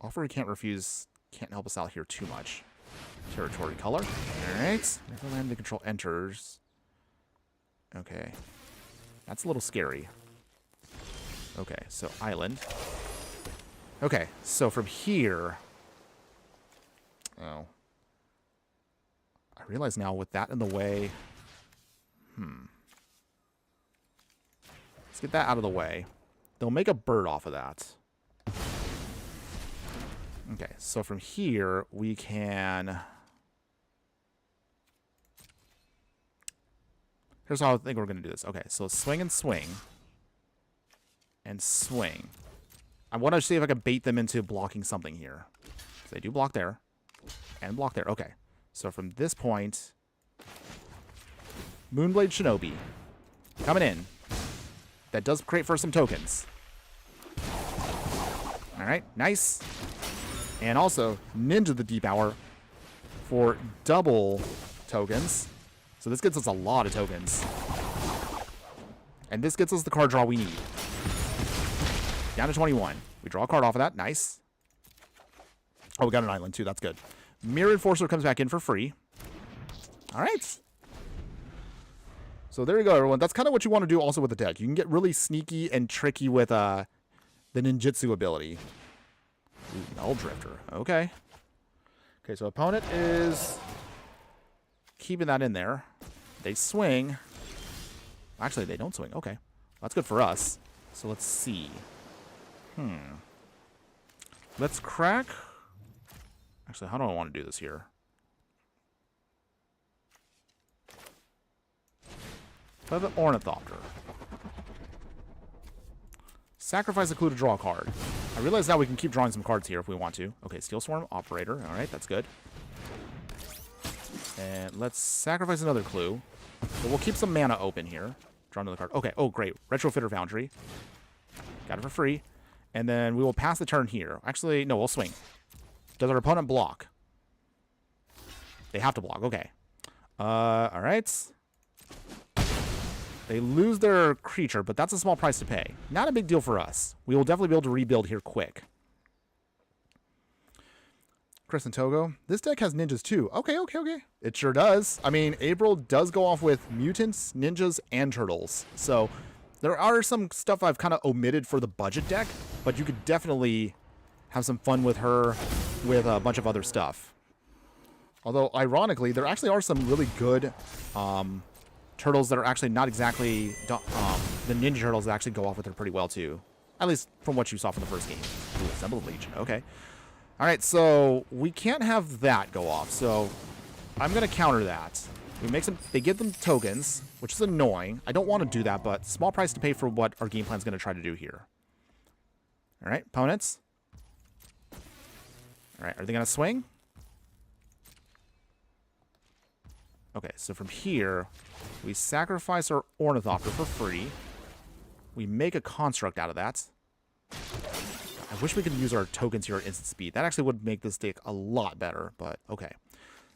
Offer we can't refuse. Can't help us out here too much. Territory color. All right. Never land the control enters. Okay. That's a little scary. Okay, so island. Okay, so from here... Oh. I realize now with that in the way... Let's get that out of the way. They'll make a bird off of that. Okay, so from here, we can... Here's how I think we're going to do this. Okay, so swing and swing. And swing. I want to see if I can bait them into blocking something here. So they do block there. And block there. Okay. So from this point... Moonblade Shinobi. Coming in. That does create for some tokens. Alright, nice. And also, Ninja the Deep Hour for double tokens. So this gets us a lot of tokens. And this gets us the card draw we need. Down to 21. We draw a card off of that. Nice. Oh, we got an island too. That's good. Mirror Enforcer comes back in for free. All right. So there you go, everyone. That's kind of what you want to do also with the deck. You can get really sneaky and tricky with the ninjutsu ability. Ooh, Null Drifter. Okay. Okay, so opponent is keeping that in there. They swing. Actually, they don't swing. Okay. That's good for us. So let's see. Let's crack. Actually, how do I want to do this here? Play the Ornithopter. Sacrifice a clue to draw a card. I realize now we can keep drawing some cards here if we want to. Okay, Steel Swarm, Operator. All right, that's good. And let's sacrifice another clue. But we'll keep some mana open here. Draw another card. Okay, oh, great. Retrofitter Foundry. Got it for free. And then we will pass the turn here. Actually, no, we'll swing. Does our opponent block? They have to block. Okay. All right. They lose their creature, but that's a small price to pay. Not a big deal for us. We will definitely be able to rebuild here quick. Chris and Togo. This deck has ninjas too. Okay. It sure does. I mean, April does go off with mutants, ninjas, and turtles. So there are some stuff I've kind of omitted for the budget deck, but you could definitely have some fun with her with a bunch of other stuff. Although, ironically, there actually are some really good turtles that are actually not exactly... the ninja turtles that actually go off with her pretty well, too. At least from what you saw from the first game. Ooh, Assembled Legion. Okay. All right, so we can't have that go off. So I'm going to counter that. We make some... They give them tokens, which is annoying. I don't want to do that, but small price to pay for what our game plan is going to try to do here. All right, opponents. All right, are they going to swing? Okay, so from here, we sacrifice our Ornithopter for free. We make a construct out of that. I wish we could use our tokens here at instant speed. That actually would make this deck a lot better, but okay.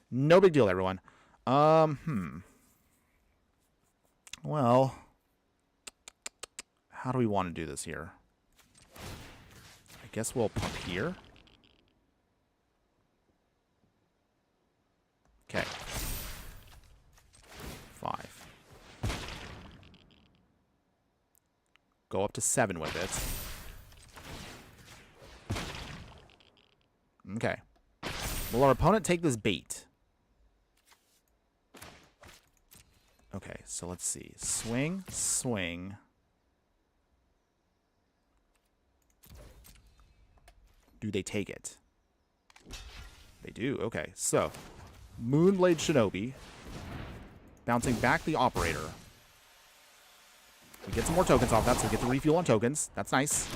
No big deal, everyone. Well, how do we want to do this here? I guess we'll pump here. Okay. 5. Go up to 7 with it. Okay. Will our opponent take this bait? Okay, so let's see. Swing, swing. Do they take it? They do. Okay, so Moonblade Shinobi. Bouncing back the Operator. We get some more tokens off that, so we get the refuel on tokens. That's nice.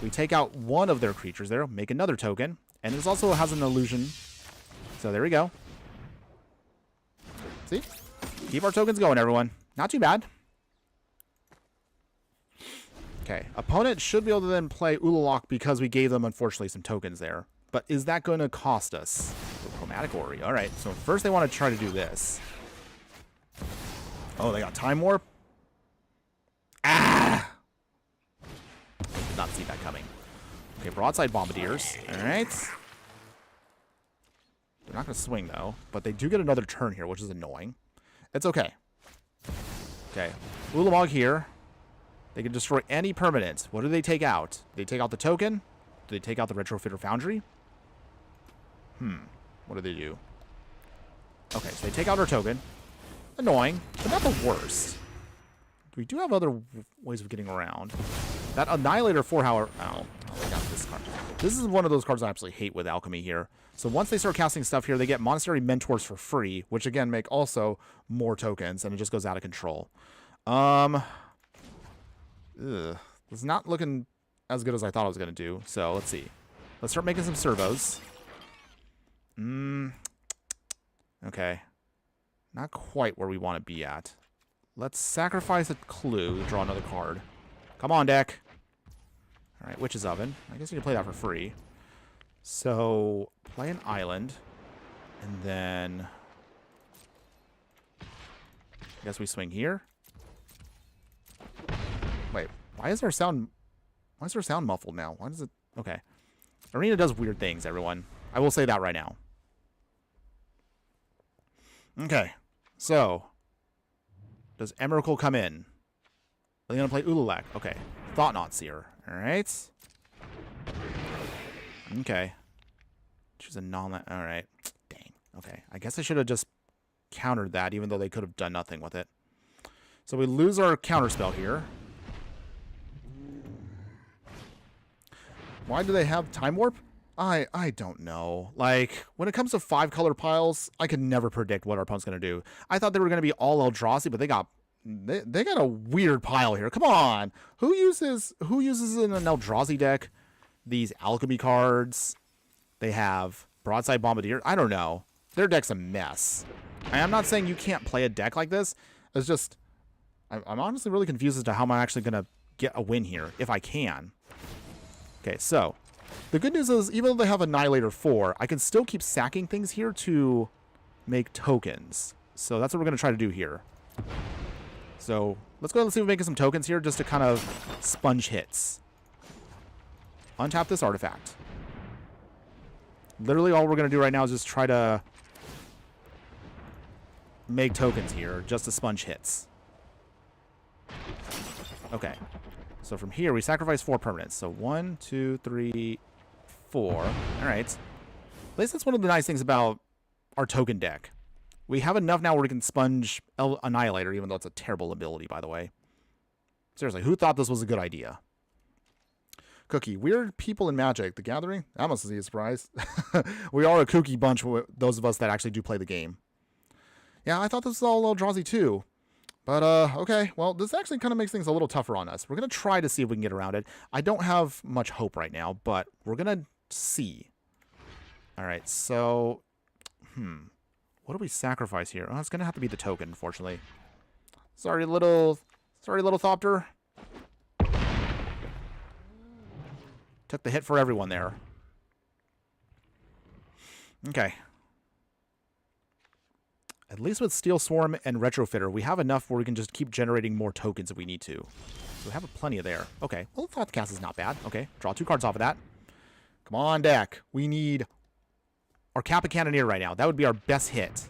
We take out one of their creatures there, make another token, and this also has an illusion. So there we go. See? Keep our tokens going, everyone. Not too bad. Okay, opponent should be able to then play Ulalak because we gave them, unfortunately, some tokens there. But is that going to cost us? Chromatic Ori. All right, so first they want to try to do this. Oh, they got Time Warp? Ah! Did not see that coming. Okay, Broadside Bombardiers. All right. They're not going to swing, though. But they do get another turn here, which is annoying. It's okay. Okay. Ulamog here. They can destroy any permanent. What do they take out? Do they take out the token? Do they take out the Retrofitter Foundry? What do they do? Okay, so they take out our token. Annoying, but not the worst. We do have other ways of getting around. That Annihilator 4, however... Oh, they got this card. This is one of those cards I absolutely hate with Alchemy here. So once they start casting stuff here, they get Monastery Mentors for free, which again make also more tokens, and it just goes out of control. It's not looking as good as I thought it was going to do. So let's see. Let's start making some servos. Okay. Not quite where we want to be at. Let's sacrifice a clue to draw another card. Come on, deck. All right, Witch's Oven. I guess you can play that for free. So, play an island. And then... I guess we swing here. Wait, why is our sound muffled now? Why does it... Okay. Arena does weird things, everyone. I will say that right now. Okay. So, does Emrakul come in? Are they going to play Ulalak? Okay. Thought-Knot Seer. Alright. Okay. Choose a non... Alright. Dang. Okay. I guess I should have just countered that, even though they could have done nothing with it. So we lose our counterspell here. Why do they have Time Warp? I don't know. Like, when it comes to 5-color piles, I can never predict what our opponent's going to do. I thought they were going to be all Eldrazi, but they got a weird pile here. Come on. Who uses in an Eldrazi deck these alchemy cards? They have Broadside Bombardier. I don't know. Their deck's a mess. I'm not saying you can't play a deck like this. It's just I'm honestly really confused as to how I'm actually going to get a win here if I can. Okay, so The good news is, even though they have Annihilator 4, I can still keep sacking things here to make tokens. So that's what we're going to try to do here. So let's go ahead and see if we're making some tokens here just to kind of sponge hits. Untap this artifact. Literally all we're going to do right now is just try to make tokens here just to sponge hits. Okay. So from here, we sacrifice 4 permanents. So 1, 2, 3, 4. All right. At least that's one of the nice things about our token deck. We have enough now where we can sponge Annihilator, even though it's a terrible ability, by the way. Seriously, who thought this was a good idea? Cookie, weird people in Magic. The Gathering? That must be a surprise. We are a kooky bunch, those of us that actually do play the game. Yeah, I thought this was all Eldrazi too. But, okay. Well, this actually kind of makes things a little tougher on us. We're going to try to see if we can get around it. I don't have much hope right now, but we're going to see. All right, so... What do we sacrifice here? Oh, it's going to have to be the token, unfortunately. Sorry, little Thopter. Took the hit for everyone there. Okay. At least with Steel Swarm and Retrofitter, we have enough where we can just keep generating more tokens if we need to. So we have plenty of there. Okay. Well, Thoughtcast is not bad. Okay. Draw 2 cards off of that. Come on, deck. We need our Kappa Cannoneer right now. That would be our best hit.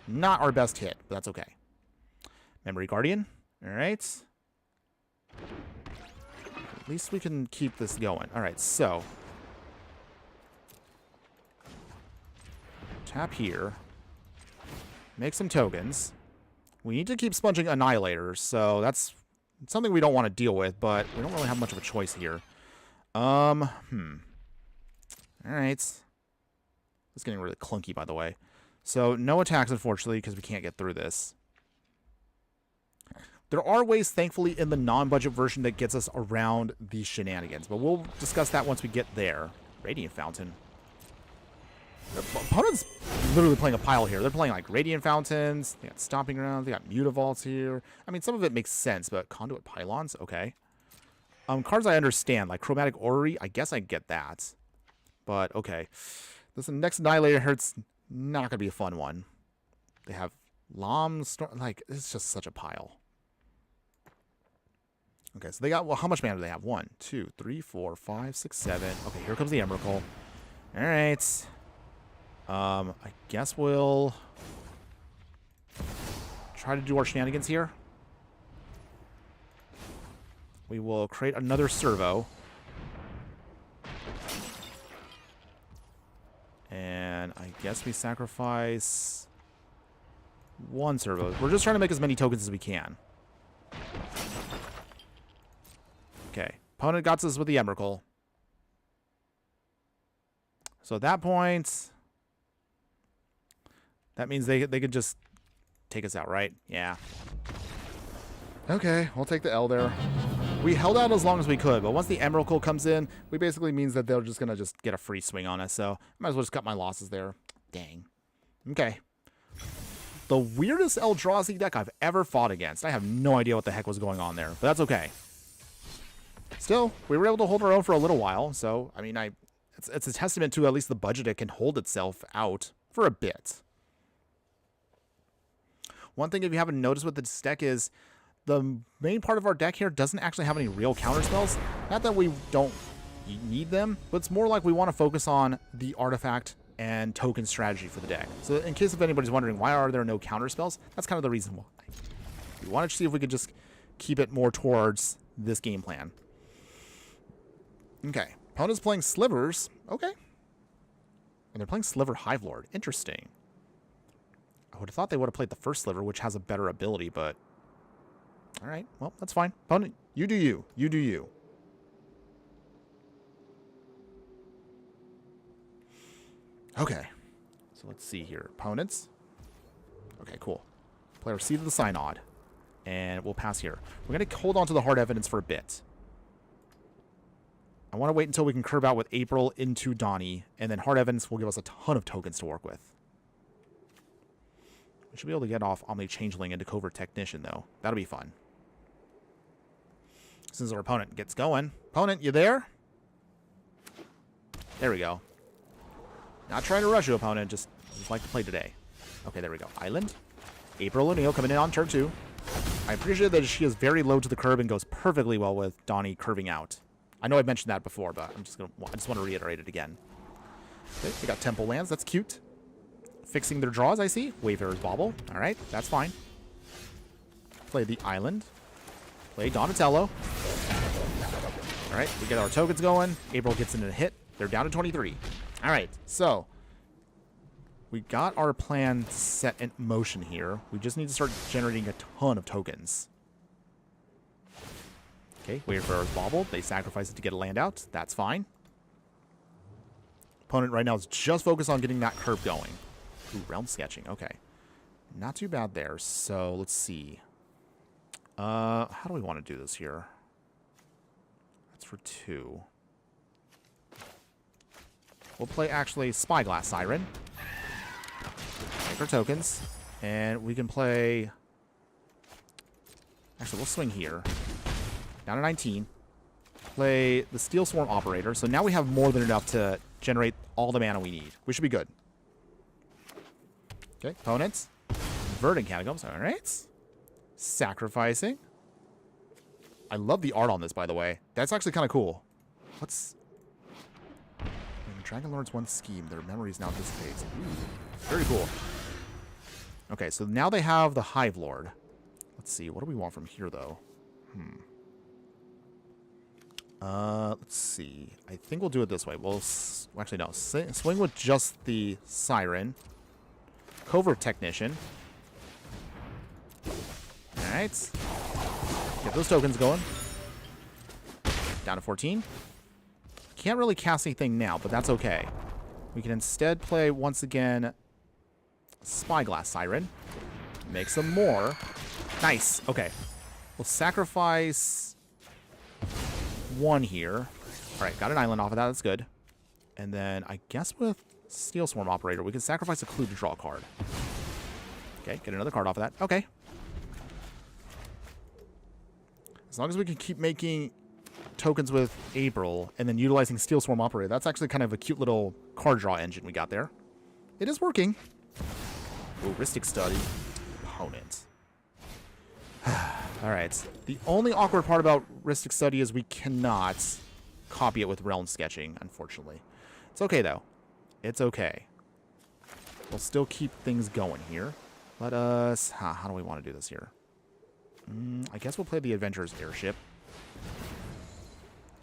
Not our best hit, but that's okay. Memory Guardian. All right. At least we can keep this going. All right, so. Tap here. Make some tokens. We need to keep sponging Annihilators, so that's something we don't want to deal with, but we don't really have much of a choice here. All right. It's getting really clunky, by the way. So, no attacks, unfortunately, because we can't get through this. There are ways, thankfully, in the non-budget version that gets us around these shenanigans, but we'll discuss that once we get there. Radiant Fountain. The opponent's literally playing a pile here. They're playing, like, Radiant Fountains. They got Stomping Grounds. They got Mutavaults here. I mean, some of it makes sense, but Conduit Pylons? Okay. Cards I understand, like Chromatic Orrery. I guess I get that. But, okay. This next Annihilator hurts. Not going to be a fun one. They have like, it's just such a pile. Okay, so they got, well, how much mana do they have? 1, 2, 3, 4, 5, 6, 7. Okay, here comes the Emrakul. All right. I guess we'll try to do our shenanigans here. We will create another servo. And I guess we sacrifice 1 servo. We're just trying to make as many tokens as we can. Okay. Opponent got us with the Emrakul. So at that point, that means they could just take us out, right? Yeah. Okay, we'll take the L there. We held out as long as we could, but once the Emrakul comes in, we basically means that they're just going to just get a free swing on us, so might as well just cut my losses there. Dang. Okay. The weirdest Eldrazi deck I've ever fought against. I have no idea what the heck was going on there, but that's okay. Still, we were able to hold our own for a little while, so, I mean, it's a testament to at least the budget. It can hold itself out for a bit. One thing, if you haven't noticed with this deck, is the main part of our deck here doesn't actually have any real counterspells. Not that we don't need them, but it's more like we want to focus on the artifact and token strategy for the deck. So in case if anybody's wondering why are there no counterspells, that's kind of the reason why. We wanted to see if we could just keep it more towards this game plan. Okay. Opponent's playing Slivers. Okay. And they're playing Sliver Hivelord. Interesting. I would have thought they would have played the first Sliver, which has a better ability, but... Alright, well, that's fine. Opponent, you do you. You do you. Okay. So let's see here. Opponents. Okay, cool. Play our Seed of the Synod. And we'll pass here. We're going to hold on to the Hard Evidence for a bit. I want to wait until we can curve out with April into Donnie, and then Hard Evidence will give us a ton of tokens to work with. We should be able to get off Omni Changeling into Covert Technician, though. That'll be fun. As soon as our opponent gets going. Opponent, you there? There we go. Not trying to rush you, opponent. Just like to play today. Okay, there we go. Island. April O'Neil coming in on turn 2. I appreciate that she is very low to the curb and goes perfectly well with Donnie curving out. I know I've mentioned that before, but I just want to reiterate it again. Okay, they got Temple lands. That's cute. Fixing their draws, I see. Wayfarer's Bauble. All right, that's fine. Play the Island. Play Donatello. All right, we get our tokens going. April gets in a hit. They're down to 23. All right, so we got our plan set in motion here. We just need to start generating a ton of tokens. Okay, Wayfarer's Bauble. They sacrifice it to get a land out. That's fine. Opponent right now is just focused on getting that curve going. Ooh, realm sketching. Okay. Not too bad there. So, let's see. How do we want to do this here? That's for 2. We'll play, actually, Spyglass Siren. Make our tokens. And we can play... Actually, we'll swing here. Down to 19. Play the Steel Swarm Operator. So now we have more than enough to generate all the mana we need. We should be good. Okay, opponents. Verdant Catacombs. All right. Sacrificing. I love the art on this, by the way. That's actually kind of cool. What's... When Dragon Lords one scheme, their memories now dissipate. Ooh, very cool. Okay, so now they have the Hive Lord. Let's see. What do we want from here, though? Let's see. I think we'll do it this way. We'll actually, no. Swing with just the Siren. Covert Technician. Alright. Get those tokens going. Down to 14. Can't really cast anything now, but that's okay. We can instead play, once again, Spyglass Siren. Make some more. Nice. Okay. We'll sacrifice 1 here. Alright, got an island off of that. That's good. And then, I guess with Steel Swarm Operator, we can sacrifice a clue to draw a card. Okay, get another card off of that. Okay. As long as we can keep making tokens with April and then utilizing Steel Swarm Operator, that's actually kind of a cute little card draw engine we got there. It is working. Heuristic Study. Opponent. Alright. The only awkward part about Heuristic Study is we cannot copy it with Realm Sketching, unfortunately. It's okay, though. It's okay. We'll still keep things going here. Let us... how do we want to do this here? I guess we'll play the Adventurer's Airship.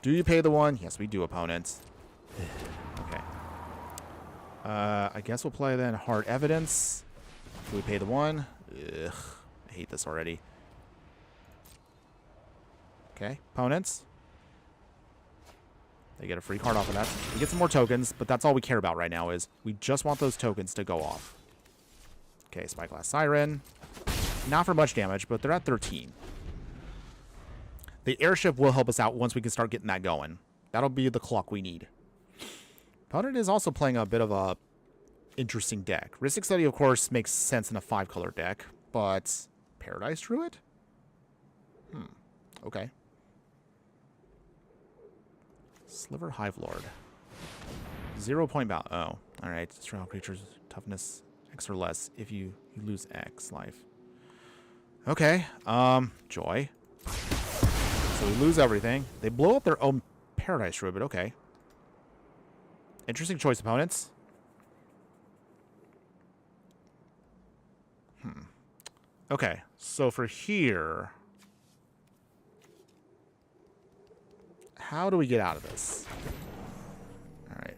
Do you pay the 1? Yes, we do, opponent. Okay. I guess we'll play then Hard Evidence. Do we pay the 1? Ugh. I hate this already. Okay, opponents. They get a free card off of that. We get some more tokens, but that's all we care about right now is we just want those tokens to go off. Okay, Spyglass Siren. Not for much damage, but they're at 13. The airship will help us out once we can start getting that going. That'll be the clock we need. Opponent is also playing a bit of a interesting deck. Heuristic Study, of course, makes sense in a 5-color deck, but Paradise Druid? Okay. Sliver Hive Lord. 0 point balance. Oh, alright. Destroy all creatures, toughness X or less if you lose X life. Okay. Joy. So we lose everything. They blow up their own Paradise Druid, but okay. Interesting choice, opponents. Okay. So for here... How do we get out of this? Alright.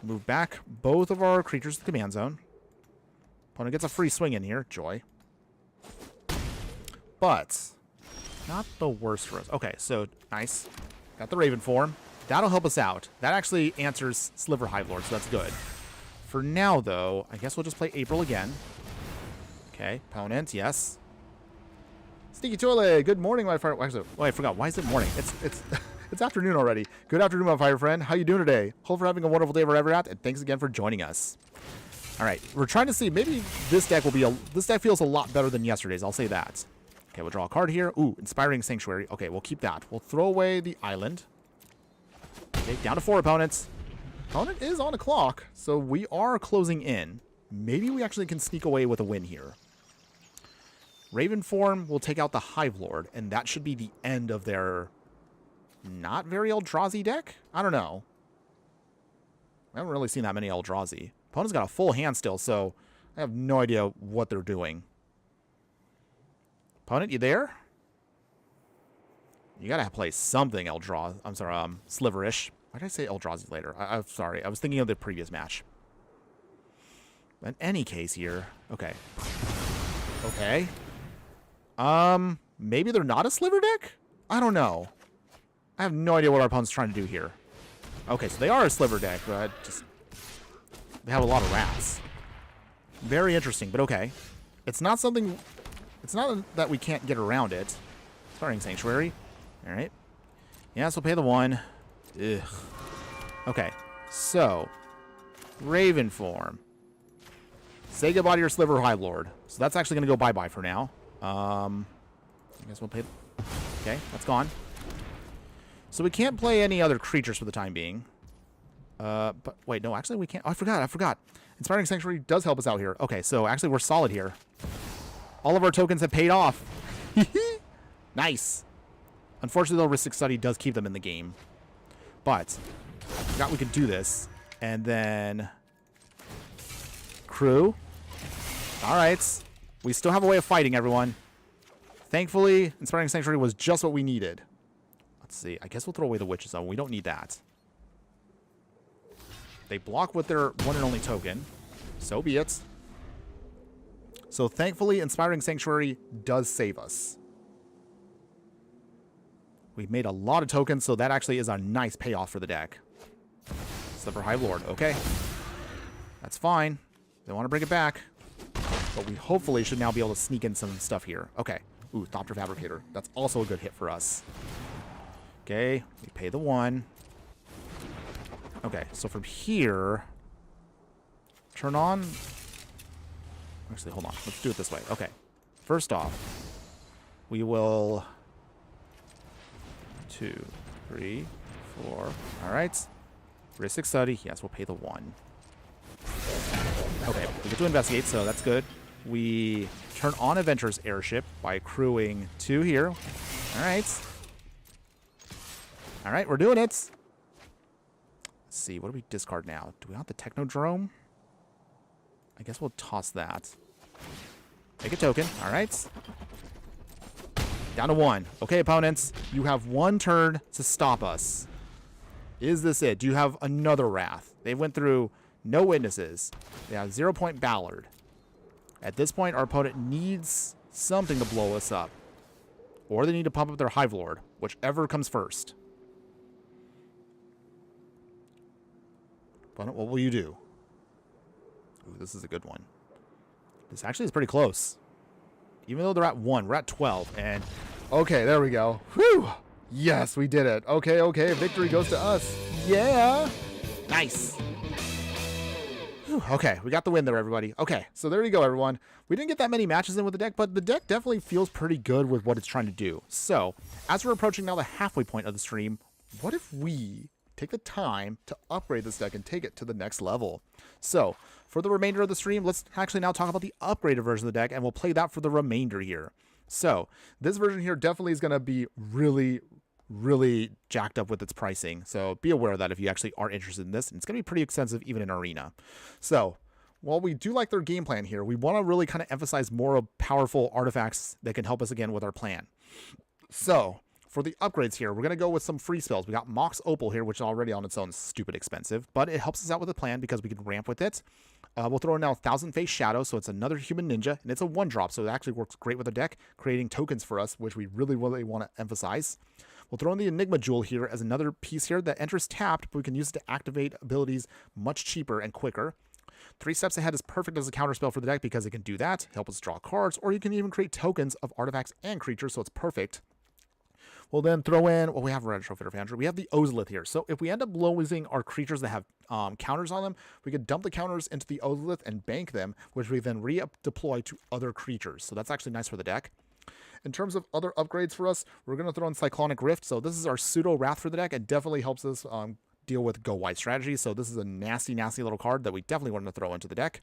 Move back both of our creatures to the command zone. Opponent gets a free swing in here. Joy. But, not the worst for us. Okay, so, nice. Got the Raven form. That'll help us out. That actually answers Sliver Hive Lord, so that's good. For now, though, I guess we'll just play April again. Okay, opponent, yes. Sneaky Toilet, good morning, my friend. Actually, oh, I forgot. Why is it morning? It's afternoon already. Good afternoon, my fire friend. How you doing today? Hope you're having a wonderful day wherever you're at, and thanks again for joining us. All right, we're trying to see. Maybe this deck will be this deck feels a lot better than yesterday's. I'll say that. Okay, we'll draw a card here. Ooh, Inspiring Sanctuary. Okay, we'll keep that. We'll throw away the island. Okay, down to 4 opponents. Opponent is on a clock, so we are closing in. Maybe we actually can sneak away with a win here. Raven form will take out the Hive Lord, and that should be the end of their not very Eldrazi deck? I don't know. I haven't really seen that many Eldrazi. Opponent's got a full hand still, so I have no idea what they're doing. Opponent, you there? You gotta play something Eldrazi. I'm sorry, Sliverish. Why did I say Eldrazi later? I'm sorry. I was thinking of the previous match. In any case here. Okay. Okay. Maybe they're not a Sliver deck? I don't know. I have no idea what our opponent's trying to do here. Okay, so they are a Sliver deck, but just... they have a lot of rats. Very interesting, but okay. It's not something... it's not that we can't get around it. Starting Sanctuary. Alright. Yeah, so pay the 1. Ugh. Okay, so... Raven form. Say goodbye to your Sliver Hive Lord. So that's actually going to go bye-bye for now. I guess we'll pay... okay, that's gone. So we can't play any other creatures for the time being. But wait, no, actually we can't. Oh, I forgot. Inspiring Sanctuary does help us out here. Okay, so actually we're solid here. All of our tokens have paid off. Nice. Unfortunately, though, Ristic Study does keep them in the game. But I forgot we could do this. And then... Crew. All right. We still have a way of fighting, everyone. Thankfully, Inspiring Sanctuary was just what we needed. Let's see. I guess we'll throw away the Witches, though. We don't need that. They block with their one and only token. So be it. So thankfully, Inspiring Sanctuary does save us. We've made a lot of tokens, so that actually is a nice payoff for the deck. Sliver Hive Lord. Okay. That's fine. They want to bring it back. But we hopefully should now be able to sneak in some stuff here. Okay. Ooh, Thopter Fabricator. That's also a good hit for us. Okay. We pay the 1. Okay. So from here... turn on... actually, hold on. Let's do it this way. Okay. First off, we will... 2, 3, 4. All right. Ristic Study. Yes, we'll pay the 1. Okay, we get to investigate, so that's good. We turn on Adventurer's Airship by crewing 2 here. All right. All right, we're doing it. Let's see, what do we discard now? Do we want the Technodrome? I guess we'll toss that. Take a token. All right. Down to 1. Okay, opponents, you have 1 turn to stop us. Is this it? Do you have another Wrath? They went through no witnesses. They have 0-point Ballard. At this point, our opponent needs something to blow us up. Or they need to pump up their Hive Lord, whichever comes first. Opponent, what will you do? Ooh, this is a good one. This actually is pretty close. Even though they're at 1, we're at 12. And, okay, there we go. Whew! Yes, we did it. Okay, okay, victory goes to us. Yeah! Nice. Whew, okay, we got the win there, everybody. Okay, so there you go, everyone. We didn't get that many matches in with the deck, but the deck definitely feels pretty good with what it's trying to do. So, as we're approaching now the halfway point of the stream, what if we take the time to upgrade this deck and take it to the next level? So, for the remainder of the stream, let's actually now talk about the upgraded version of the deck, and we'll play that for the remainder here. So, this version here definitely is going to be really jacked up with its pricing. So, be aware of that if you actually are interested in this. And it's going to be pretty expensive even in Arena. So, while we do like their game plan here, we want to really kind of emphasize more of powerful artifacts that can help us again with our plan. So, for the upgrades here, we're going to go with some free spells. We got Mox Opal here, which is already on its own stupid expensive, but it helps us out with the plan because we can ramp with it. We'll throw in now Thousand Face Shadow, so it's another human ninja, and it's a 1-drop, so it actually works great with the deck, creating tokens for us, which we really want to emphasize. We'll throw in the Enigma Jewel here as another piece here that enters tapped, but we can use it to activate abilities much cheaper and quicker. 3 Steps Ahead is perfect as a counterspell for the deck because it can do that, help us draw cards, or you can even create tokens of artifacts and creatures, so it's perfect. We'll then throw in, well, we have Retrofitter Foundry. We have the Ozolith here. So if we end up losing our creatures that have counters on them, we could dump the counters into the Ozolith and bank them, which we then redeploy to other creatures. So that's actually nice for the deck. In terms of other upgrades for us, we're going to throw in Cyclonic Rift. So this is our pseudo Wrath for the deck. It definitely helps us deal with go white strategy. So this is a nasty, nasty little card that we definitely want to throw into the deck.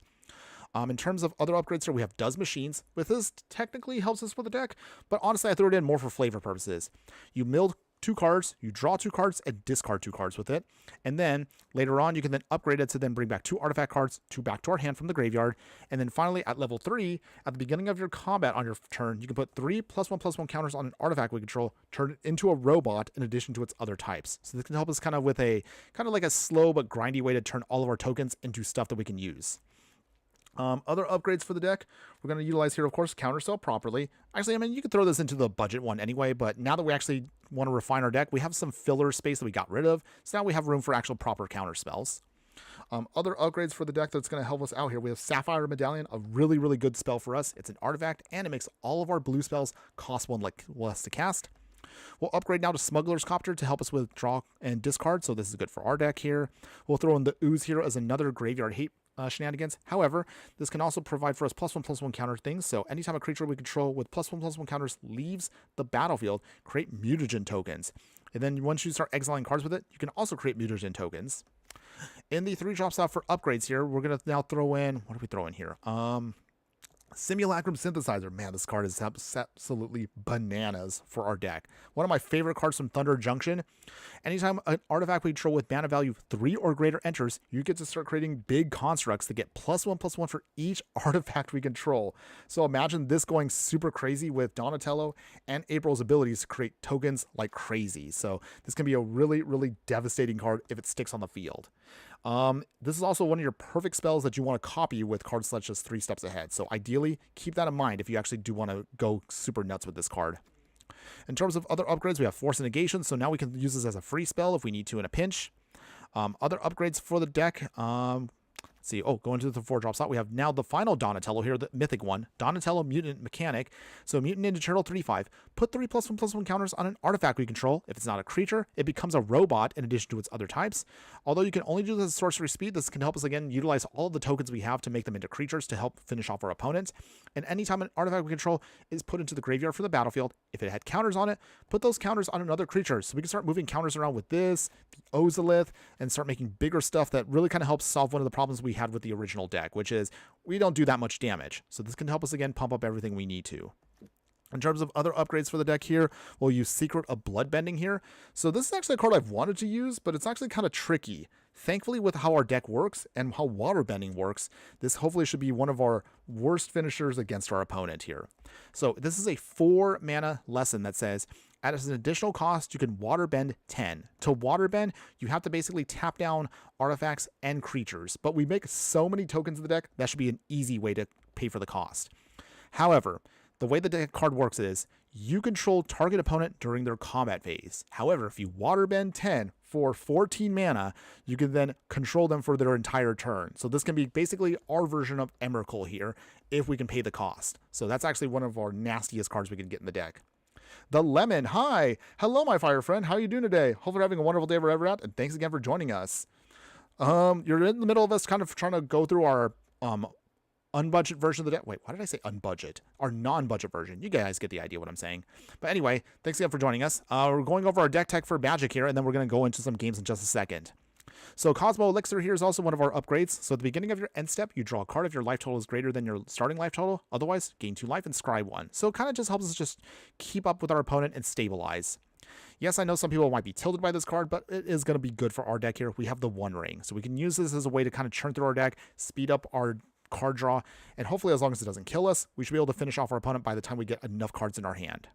In terms of other upgrades here, we have Does Machines. With this, technically helps us with the deck, but honestly, I threw it in more for flavor purposes. You milled 2 cards, you draw 2 cards, and discard 2 cards with it. And then later on, you can then upgrade it to then bring back 2 artifact cards, 2 back to our hand from the graveyard. And then finally, at level 3, at the beginning of your combat on your turn, you can put 3 +1/+1 counters on an artifact we control, turn it into a robot in addition to its other types. So this can help us kind of with a kind of like a slow but grindy way to turn all of our tokens into stuff that we can use. Other upgrades for the deck, we're going to utilize here, of course, counterspell properly. Actually, I mean, you could throw this into the budget one anyway, but now that we actually want to refine our deck, we have some filler space that we got rid of, so now we have room for actual proper counterspells. Other upgrades for the deck that's going to help us out here, we have Sapphire Medallion, a really, really good spell for us. It's an artifact, and it makes all of our blue spells cost 1 less to cast. We'll upgrade now to Smuggler's Copter to help us with draw and discard, so this is good for our deck here. We'll throw in the Ooze here as another graveyard hate shenanigans. However, this can also provide for us +1/+1 counter things, so anytime a creature we control with +1/+1 counters leaves the battlefield, create mutagen tokens. And then once you start exiling cards with it, you can also create mutagen tokens. In the 3-drop slot for upgrades here, we're going to now throw in, what do we throw in here? Simulacrum Synthesizer. Man, this card is absolutely bananas for our deck. One of my favorite cards from Thunder Junction. Anytime an artifact we control with mana value 3 or greater enters, you get to start creating big constructs that get +1/+1 for each artifact we control. So imagine this going super crazy with Donatello and April's abilities to create tokens like crazy. So this can be a really, really devastating card if it sticks on the field. This is also one of your perfect spells that you want to copy with cards such as 3 Steps Ahead. So ideally, keep that in mind if you actually do want to go super nuts with this card. In terms of other upgrades, we have Force and Negation, so now we can use this as a free spell if we need to in a pinch. Other upgrades for the deck, let's see, going to the 4-drop slot, we have now the final Donatello here, the mythic one, Donatello Mutant Mechanic. So Mutant Ninja Turtle 3/5, put 3 +1/+1 counters on an artifact we control. If it's not a creature, it becomes a robot in addition to its other types. Although you can only do this as sorcery speed, this can help us again utilize all of the tokens we have to make them into creatures to help finish off our opponents. And anytime an artifact we control is put into the graveyard for the battlefield, if it had counters on it, put those counters on another creature. So we can start moving counters around with this, the Ozolith, and start making bigger stuff that really kind of helps solve one of the problems we had with the original deck, which is we don't do that much damage. So this can help us again pump up everything we need to. In terms of other upgrades for the deck here, we'll use Secret of Bloodbending here. So this is actually a card I've wanted to use, but it's actually kind of tricky. Thankfully, with how our deck works and how waterbending works, this hopefully should be one of our worst finishers against our opponent here. So this is a 4 mana lesson that says, at an additional cost, you can waterbend 10. To waterbend, you have to basically tap down artifacts and creatures, but we make so many tokens in the deck, that should be an easy way to pay for the cost. However, the way the deck card works is, you control target opponent during their combat phase. However, if you waterbend 10 for 14 mana, you can then control them for their entire turn. So this can be basically our version of Emrakul here, if we can pay the cost. So that's actually one of our nastiest cards we can get in the deck. The Lemon, hi! Hello, my fire friend. How are you doing today? Hope you're having a wonderful day wherever you're at, and thanks again for joining us. You're in the middle of us kind of trying to go through our unbudget version of the deck. Wait, why did I say unbudget? Our non-budget version. You guys get the idea what I'm saying. But anyway, thanks again for joining us. We're going over our deck tech for Magic here, and then we're going to go into some games in just a second. So Cosmo Elixir here is also one of our upgrades. So at the beginning of your end step, you draw a card if your life total is greater than your starting life total. Otherwise, gain 2 life and scry 1. So it kind of just helps us just keep up with our opponent and stabilize. Yes, I know some people might be tilted by this card, but it is going to be good for our deck here. We have the One Ring. So we can use this as a way to kind of churn through our deck, speed up our card draw, and hopefully as long as it doesn't kill us, we should be able to finish off our opponent by the time we get enough cards in our hand.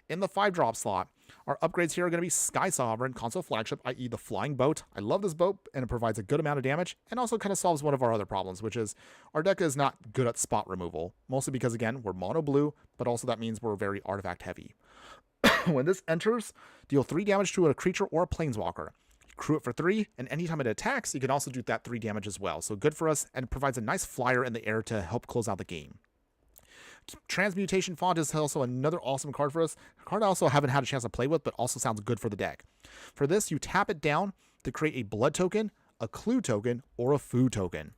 In the 5-drop slot, our upgrades here are going to be Sky Sovereign, console flagship, i.e. the flying boat. I love this boat, and it provides a good amount of damage, and also kind of solves one of our other problems, which is our deck is not good at spot removal, mostly because, again, we're mono blue, but also that means we're very artifact heavy. When this enters, deal 3 damage to a creature or a planeswalker. Crew it for 3, and anytime it attacks, you can also do that 3 damage as well. So good for us, and it provides a nice flyer in the air to help close out the game. Transmutation Font is also another awesome card for us. A card I also haven't had a chance to play with, but also sounds good for the deck. For this, you tap it down to create a blood token, a clue token, or a food token.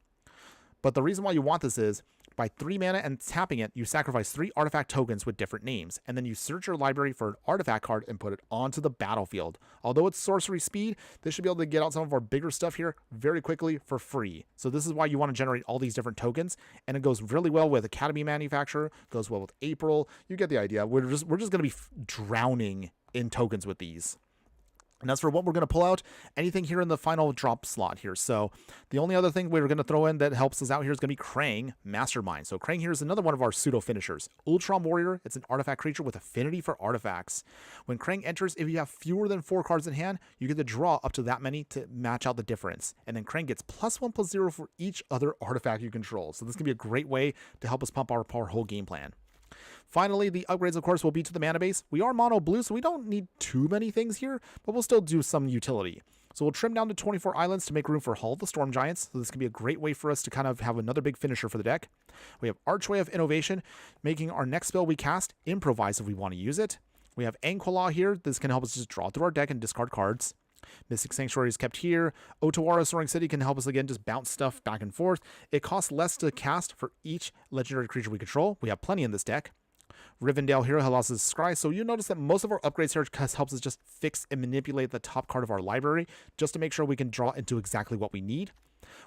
But the reason why you want this is, By 3 mana and tapping it, you sacrifice 3 artifact tokens with different names, and then you search your library for an artifact card and put it onto the battlefield. Although it's sorcery speed, this should be able to get out some of our bigger stuff here very quickly for free. So this is why you want to generate all these different tokens, and it goes really well with Academy Manufacturer, goes well with April. You get the idea. We're just going to be drowning in tokens with these. And as for what we're going to pull out, anything here in the final drop slot here. So the only other thing we're going to throw in that helps us out here is going to be Krang, Mastermind. So Krang here is another one of our pseudo finishers. Ultron Warrior, it's an artifact creature with affinity for artifacts. When Krang enters, if you have fewer than 4 cards in hand, you get to draw up to that many to match out the difference. And then Krang gets +1/+0 for each other artifact you control. So this can be a great way to help us pump our whole game plan. Finally, the upgrades, of course, will be to the mana base. We are mono blue, so we don't need too many things here, but we'll still do some utility. So we'll trim down to 24 islands to make room for Hall of the Storm Giants. So this can be a great way for us to kind of have another big finisher for the deck. We have Archway of Innovation, making our next spell we cast improvise if we want to use it. We have Anquila here. This can help us just draw through our deck and discard cards. Mystic Sanctuary is kept here. Otawara Soaring City can help us again just bounce stuff back and forth. It costs less to cast for each legendary creature we control. We have plenty in this deck. Rivendell here allows us to scry, so you notice that most of our upgrades here helps us just fix and manipulate the top card of our library just to make sure we can draw into exactly what we need.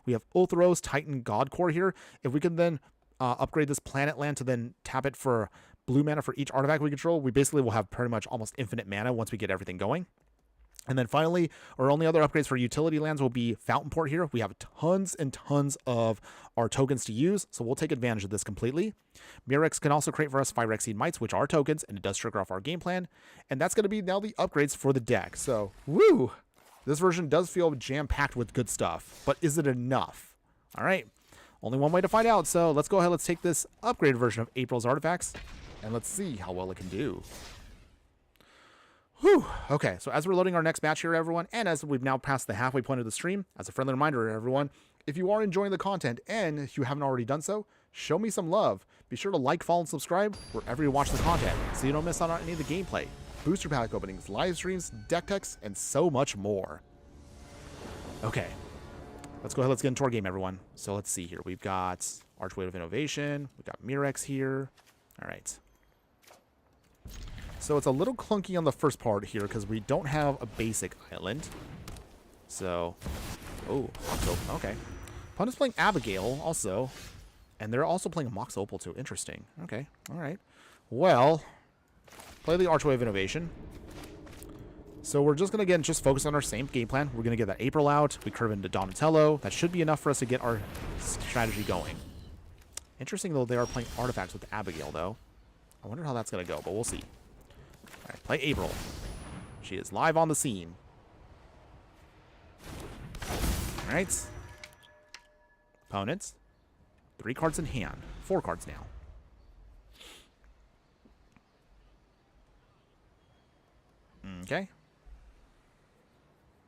We have Ulthros Titan God Core here. If we can then upgrade this planet land to then tap it for blue mana for each artifact we control, we basically will have pretty much almost infinite mana once we get everything going. And then finally, our only other upgrades for utility lands will be Fountain Port here. We have tons and tons of our tokens to use, so we'll take advantage of this completely. Mirrex can also create for us Phyrexian Mites, which are tokens, and it does trigger off our game plan. And that's going to be now the upgrades for the deck. So, woo! This version does feel jam-packed with good stuff, but is it enough? All right, only one way to find out. So let's go ahead, let's take this upgraded version of April's artifacts, and let's see how well it can do. Whew. Okay, so as we're loading our next match here, everyone, and as we've now passed the halfway point of the stream, as a friendly reminder, everyone, if you are enjoying the content and if you haven't already done so, show me some love. Be sure to like, follow, and subscribe wherever you watch the content so you don't miss out on any of the gameplay, booster pack openings, live streams, deck techs, and so much more. Okay, let's go ahead, let's get into our game, everyone. So let's see here. We've got Archway of Innovation. We've got Mirrex here. All right. So it's a little clunky on the first part here because we don't have a basic island. So, oh, Mox Opal, okay. Opponent's playing Abigail also, and they're also playing a Mox Opal too. Interesting. Okay, all right. Well, play the Archway of Innovation. So we're just going to, again, just focus on our same game plan. We're going to get that April out. We curve into Donatello. That should be enough for us to get our strategy going. Interesting, though, they are playing artifacts with Abigail, though. I wonder how that's going to go, but we'll see. All right, play April. She is live on the scene. All right. Opponents. 3 cards in hand. 4 cards now. Okay.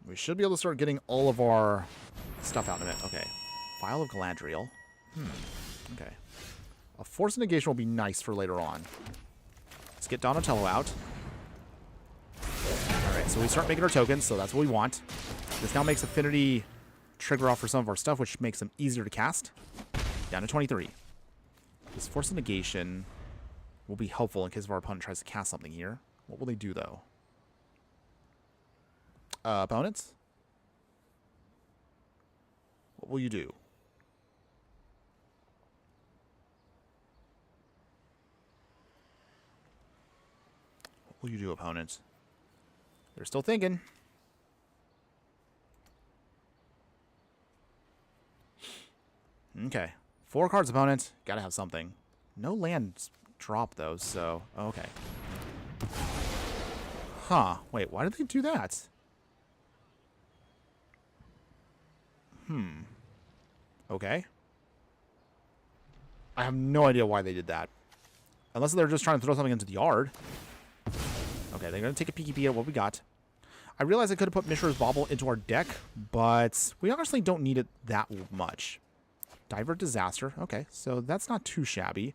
We should be able to start getting all of our stuff out in a minute. Okay. Vial of Galadriel. Okay. A Force Negation will be nice for later on. Let's get Donatello out. Alright, so we start making our tokens, so that's what we want. This now makes Affinity trigger off for some of our stuff, which makes them easier to cast. Down to 23. This Force of Negation will be helpful in case our opponent tries to cast something here. What will they do, though? Opponents? What will you do? What will you do, opponents? They're still thinking. Okay. 4 cards, opponent. Gotta have something. No lands drop, though, so... Okay. Huh. Wait, why did they do that? Okay. I have no idea why they did that. Unless they're just trying to throw something into the yard. Okay, they're going to take a peeky peek at what we got. I realize I could have put Mishra's Bauble into our deck, but we honestly don't need it that much. Divert Disaster. Okay, so that's not too shabby.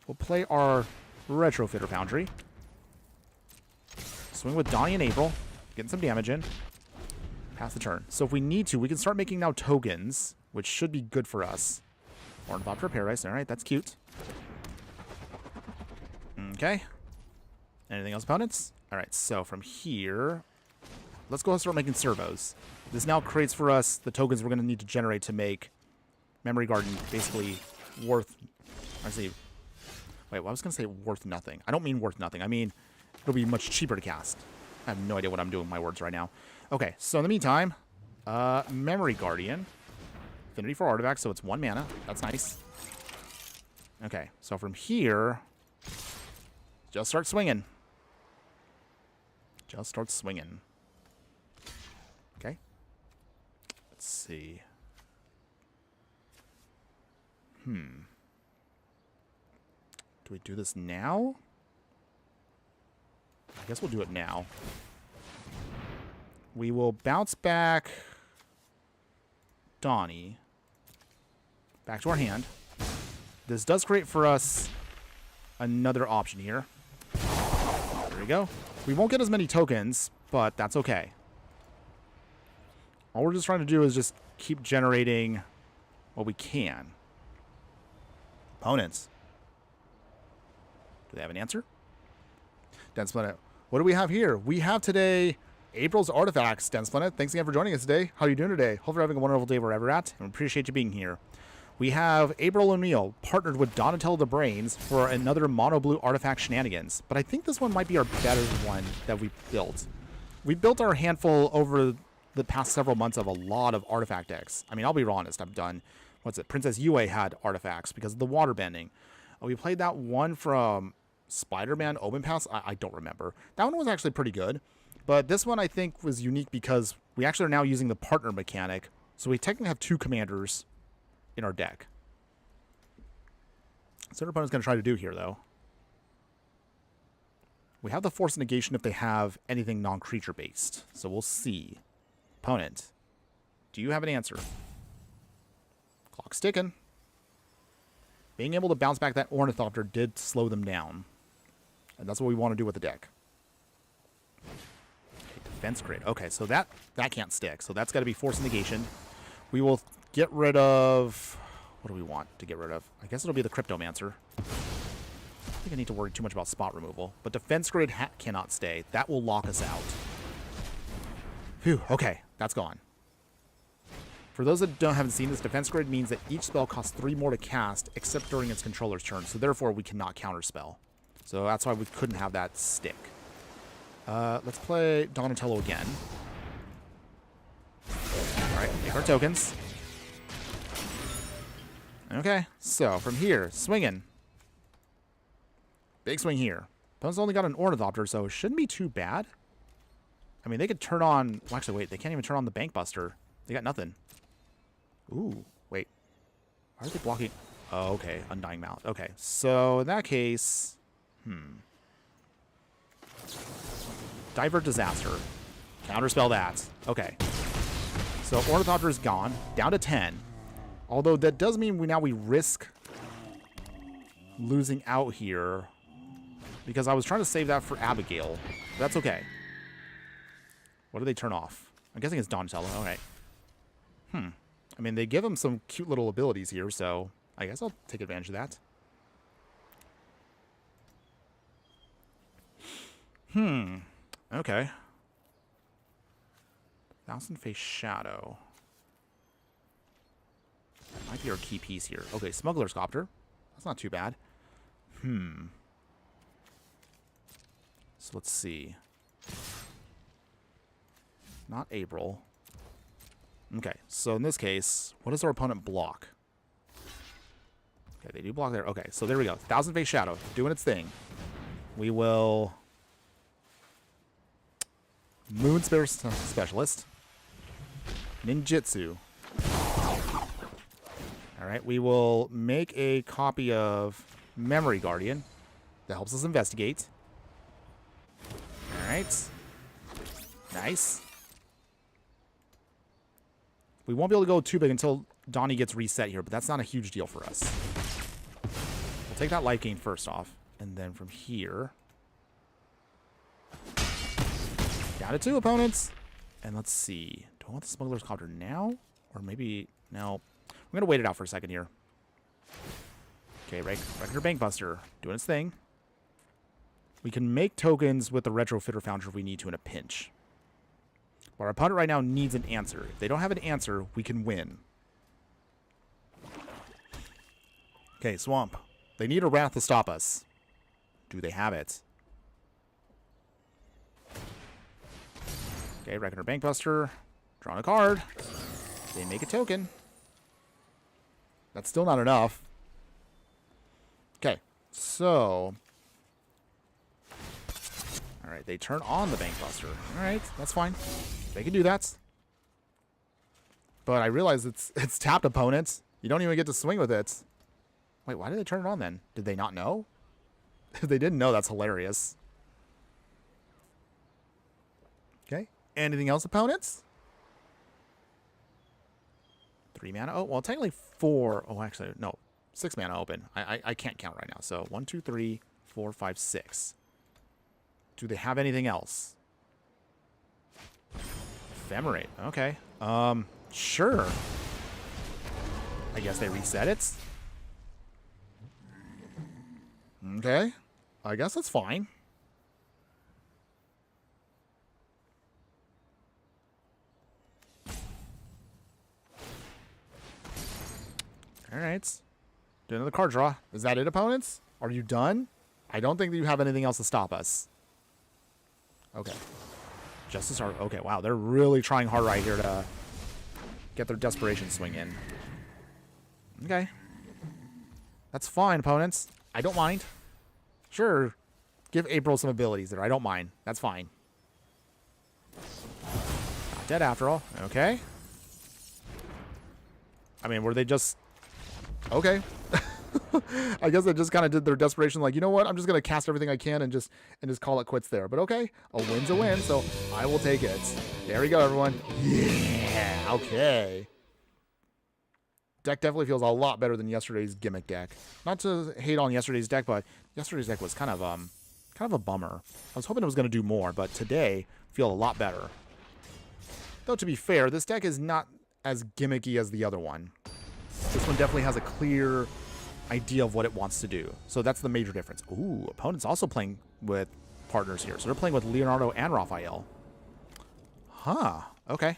We'll play our Retrofitter Foundry. Swing with Donnie and April. Getting some damage in. Pass the turn. So if we need to, we can start making now tokens, which should be good for us. Ornithopter Paradise. All right, that's cute. Okay. Anything else, opponents? All right, so from here, let's go and start making servos. This now creates for us the tokens we're going to need to generate to make Memory Garden basically worth... Wait, well, I was going to say worth nothing. I don't mean worth nothing. I mean it'll be much cheaper to cast. I have no idea what I'm doing with my words right now. Okay, so in the meantime, Memory Guardian. Affinity for artifacts, so it's 1 mana. That's nice. Okay, so from here, just start swinging. Just start swinging. Okay. Let's see. Do we do this now? I guess we'll do it now. We will bounce back Donnie back to our hand. This does create for us another option here. There we go. We won't get as many tokens, but that's okay. All we're just trying to do is just keep generating what we can. Opponents. Do they have an answer? Dense Planet. What do we have here? We have today April's Artifacts. Dense Planet, thanks again for joining us today. How are you doing today? Hope you're having a wonderful day wherever you're at, and we appreciate you being here. We have April O'Neil partnered with Donatello the Brains for another mono blue artifact shenanigans, but I think this one might be our better one that we built. We built our handful over the past several months of a lot of artifact decks. I mean, I'll be honest, I've done, Princess Yue had artifacts because of the water bending. We played that one from Spider-Man Open Pass. I don't remember. That one was actually pretty good, but this one I think was unique because we actually are now using the partner mechanic, so we technically have 2 commanders in our deck. So what our opponent's going to try to do here, though. We have the Force Negation if they have anything non-creature based. So we'll see. Opponent, do you have an answer? Clock's ticking. Being able to bounce back that Ornithopter did slow them down. And that's what we want to do with the deck. Okay, defense grid. Okay, so that can't stick. So that's got to be Force Negation. We will get rid of... What do we want to get rid of? I guess it'll be the Cryptomancer. I don't think I need to worry too much about spot removal. But defense grid cannot stay. That will lock us out. Phew, okay, that's gone. For those that haven't seen this, defense grid means that each spell costs 3 more to cast, except during its controller's turn. So therefore, we cannot counterspell. So that's why we couldn't have that stick. Let's play Donatello again. Alright, make our tokens. Okay, so from here, swinging. Big swing here. Opponent's only got an Ornithopter, so it shouldn't be too bad. I mean, they could turn on... Well, actually, wait. They can't even turn on the Bank Buster. They got nothing. Ooh, wait. Why are they blocking? Oh, okay. Undying Mouth. Okay, so in that case... Divert Disaster. Counterspell that. Okay. So Ornithopter is gone. Down to 10. Although that does mean we risk losing out here. Because I was trying to save that for Abigail. That's okay. What do they turn off? I'm guessing it's Donatello. All right. I mean, they give him some cute little abilities here, so I guess I'll take advantage of that. Okay. Thousand Face Shadow. That might be our key piece here. Okay, Smuggler's Copter. That's not too bad. So let's see. Not April. Okay, so in this case, what does our opponent block? Okay, they do block there. Okay, so there we go. Thousand Face Shadow doing its thing. We will... Moon Specialist. Ninjutsu. Alright, we will make a copy of Memory Guardian. That helps us investigate. Alright. Nice. We won't be able to go too big until Donnie gets reset here, but that's not a huge deal for us. We'll take that life gain first off. And then from here... Down to 2 opponents. And let's see. Do I want the Smuggler's Copter now? Or maybe... No. I'm going to wait it out for a second here. Okay, regular Bankbuster doing its thing. We can make tokens with the Retrofitter Foundry if we need to in a pinch. But our opponent right now needs an answer. If they don't have an answer, we can win. Okay, Swamp. They need a Wrath to stop us. Do they have it? Okay, regular Bankbuster. Drawing a card. They make a token. That's still not enough. Okay, so... Alright, they turn on the Bankbuster. Alright, that's fine. They can do that. But I realize it's tapped opponents. You don't even get to swing with it. Wait, why did they turn it on then? Did they not know? If they didn't know, that's hilarious. Okay, anything else, opponents? 3 mana. Oh, well, technically 4. Oh, actually, no. 6 mana open. I can't count right now. So 1, 2, 3, 4, 5, 6. Do they have anything else? Ephemerate. Okay. Sure. I guess they reset it. Okay. I guess that's fine. Alright. Do another card draw. Is that it, opponents? Are you done? I don't think that you have anything else to stop us. Okay. Justice Art. Okay, wow. They're really trying hard right here to get their desperation swing in. Okay. That's fine, opponents. I don't mind. Sure. Give April some abilities there. I don't mind. That's fine. Not dead after all. Okay. I mean, were they just... Okay. I guess they just kind of did their desperation, like, you know what? I'm just going to cast everything I can and just call it quits there. But okay, a win's a win, so I will take it. There we go, everyone. Yeah, okay. Deck definitely feels a lot better than yesterday's gimmick deck. Not to hate on yesterday's deck, but yesterday's deck was kind of a bummer. I was hoping it was going to do more, but today feel a lot better. Though to be fair, this deck is not as gimmicky as the other one. This one definitely has a clear idea of what it wants to do. So that's the major difference. Ooh, opponent's also playing with partners here. So they're playing with Leonardo and Raphael. Huh, okay.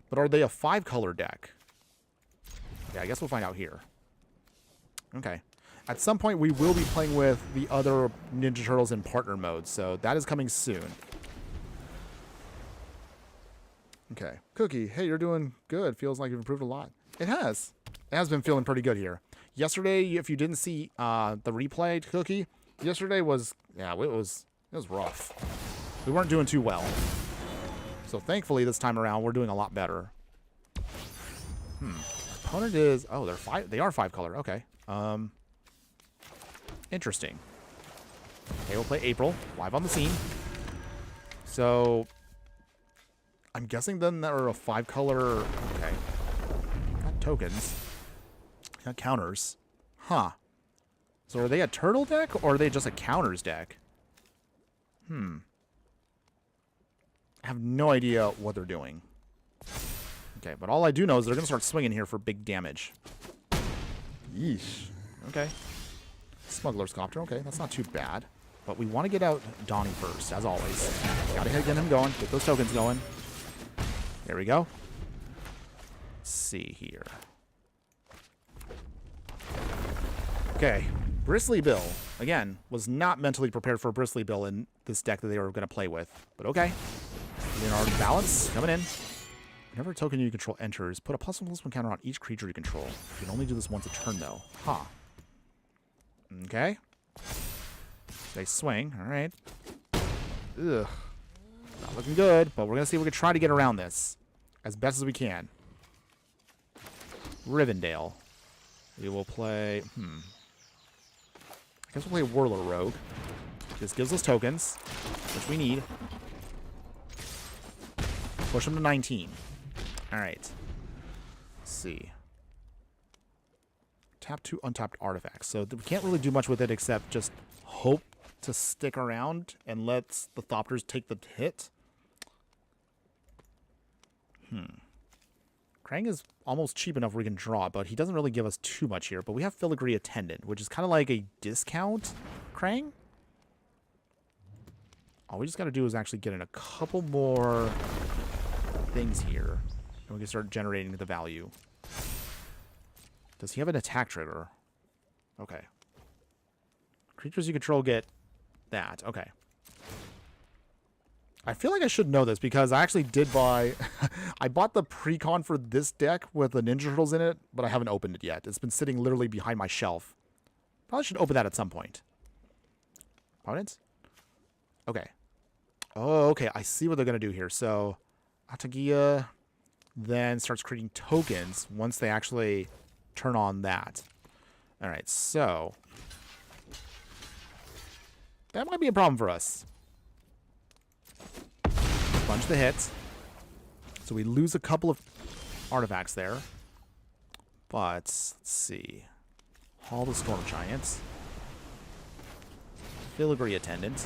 But are they a 5-color deck? Yeah, I guess we'll find out here. Okay. At some point, we will be playing with the other Ninja Turtles in partner mode, so that is coming soon. Okay. Cookie, hey, you're doing good. Feels like you've improved a lot. It has. It has been feeling pretty good here. Yesterday, if you didn't see the replay, Cookie, yesterday was, yeah, it was rough. We weren't doing too well. So thankfully, this time around, we're doing a lot better. Opponent is, oh, they are 5-color. Okay. Interesting. Okay, we'll play April live on the scene. So I'm guessing then they're a 5-color. Okay. Not tokens. Not counters. Huh. So are they a turtle deck or are they just a counters deck? I have no idea what they're doing. Okay, but all I do know is they're going to start swinging here for big damage. Yeesh. Okay. Smuggler's Copter. Okay, that's not too bad. But we want to get out Donnie first, as always. Gotta get him going. Get those tokens going. There we go. Let's see here. Okay. Bristly Bill, again, was not mentally prepared for Bristly Bill in this deck that they were going to play with. But okay. Leonardo Balance coming in. Whenever a token you control enters, put a +1/+1 counter on each creature you control. You can only do this once a turn, though. Huh. Okay. They swing. All right. Ugh. Not looking good, but we're going to see if we can try to get around this as best as we can. Rivendell. We will play... I guess we'll play Whirler Rogue. This gives us tokens, which we need. Push them to 19. All right. Let's see. Tap 2 untapped artifacts. So we can't really do much with it except just hope to stick around and let the Thopters take the hit. Krang is almost cheap enough where we can draw, but he doesn't really give us too much here. But we have Filigree Attendant, which is kind of like a discount Krang. All we just got to do is actually get in a couple more things here, and we can start generating the value. Does he have an attack trigger? Okay. Creatures you control get that. Okay. I feel like I should know this because I actually did buy... I bought the pre-con for this deck with the Ninja Turtles in it, but I haven't opened it yet. It's been sitting literally behind my shelf. Probably should open that at some point. Opponents? Okay. Oh, okay. I see what they're going to do here. So, Atagia then starts creating tokens once they actually turn on that. All right, so... that might be a problem for us. Sponge the hit. So we lose a couple of artifacts there. But, let's see. Hall the Storm Giants. Filigree Attendant.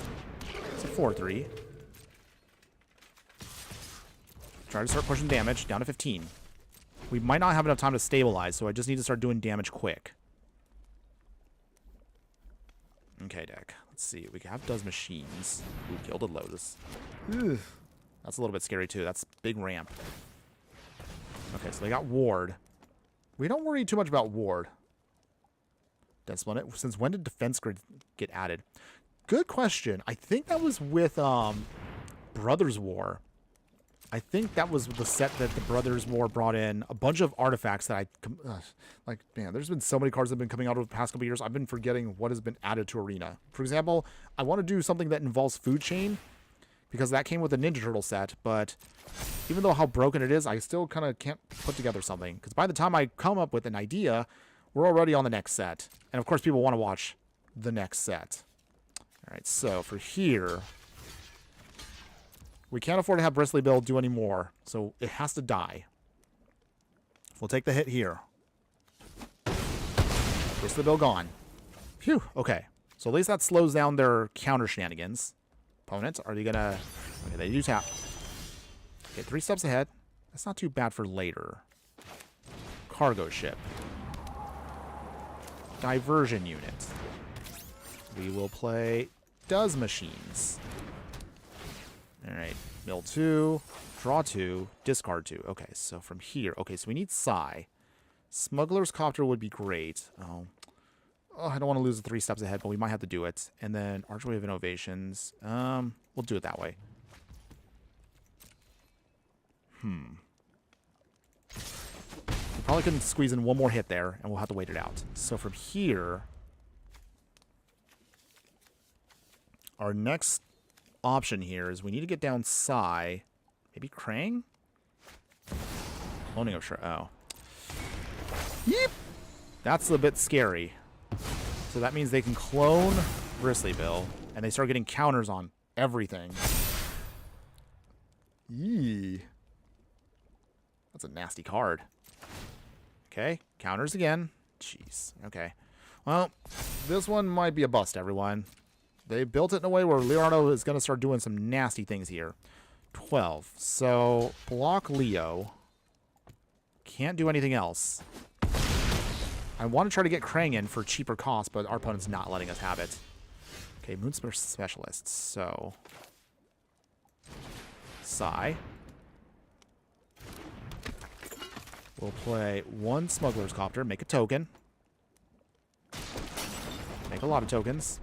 It's a 4-3. Try to start pushing damage down to 15. We might not have enough time to stabilize, so I just need to start doing damage quick. Okay, deck. Let's see. We have Does Machines. Ooh, Gilded Lotus. Ugh. That's a little bit scary, too. That's big ramp. Okay, so they got Ward. We don't worry too much about Ward. Dense Split. Since when did Defense Grid get added? Good question. I think that was with Brothers War. I think that was the set that the Brothers War brought in a bunch of artifacts that like, man, there's been so many cards that have been coming out over the past couple years. I've been forgetting what has been added to Arena. For example, I want to do something that involves Food Chain because that came with the Ninja Turtle set, but even though how broken it is, I still kind of can't put together something because by the time I come up with an idea, we're already on the next set. And of course, people want to watch the next set. All right, so for here... we can't afford to have Bristly Bill do any more, so it has to die. We'll take the hit here. Bristly Bill gone. Phew, okay. So at least that slows down their counter shenanigans. Opponents, are they gonna... okay, they do tap. Okay, 3 steps ahead. That's not too bad for later. Cargo ship. Diversion unit. We will play Does Machines. Alright, mill 2, draw 2, discard 2. Okay, so from here... okay, so we need Psy. Smuggler's Copter would be great. Oh, I don't want to lose the 3 steps ahead, but we might have to do it. And then Archway of Innovations. We'll do it that way. We probably couldn't squeeze in one more hit there, and we'll have to wait it out. So from here... our next... option here is we need to get down Psy. Maybe Krang? Cloning of sure. Oh. Yeep! That's a bit scary. So that means they can clone Bristly Bill, and they start getting counters on everything. Yee. That's a nasty card. Okay, counters again. Jeez. Okay. Well, this one might be a bust, everyone. They built it in a way where Leonardo is going to start doing some nasty things here. 12. So, block Leo. Can't do anything else. I want to try to get Krang in for cheaper cost, but our opponent's not letting us have it. Okay, Moonspear Specialist. So, Psy. We'll play 1 Smuggler's Copter, make a token. Make a lot of tokens.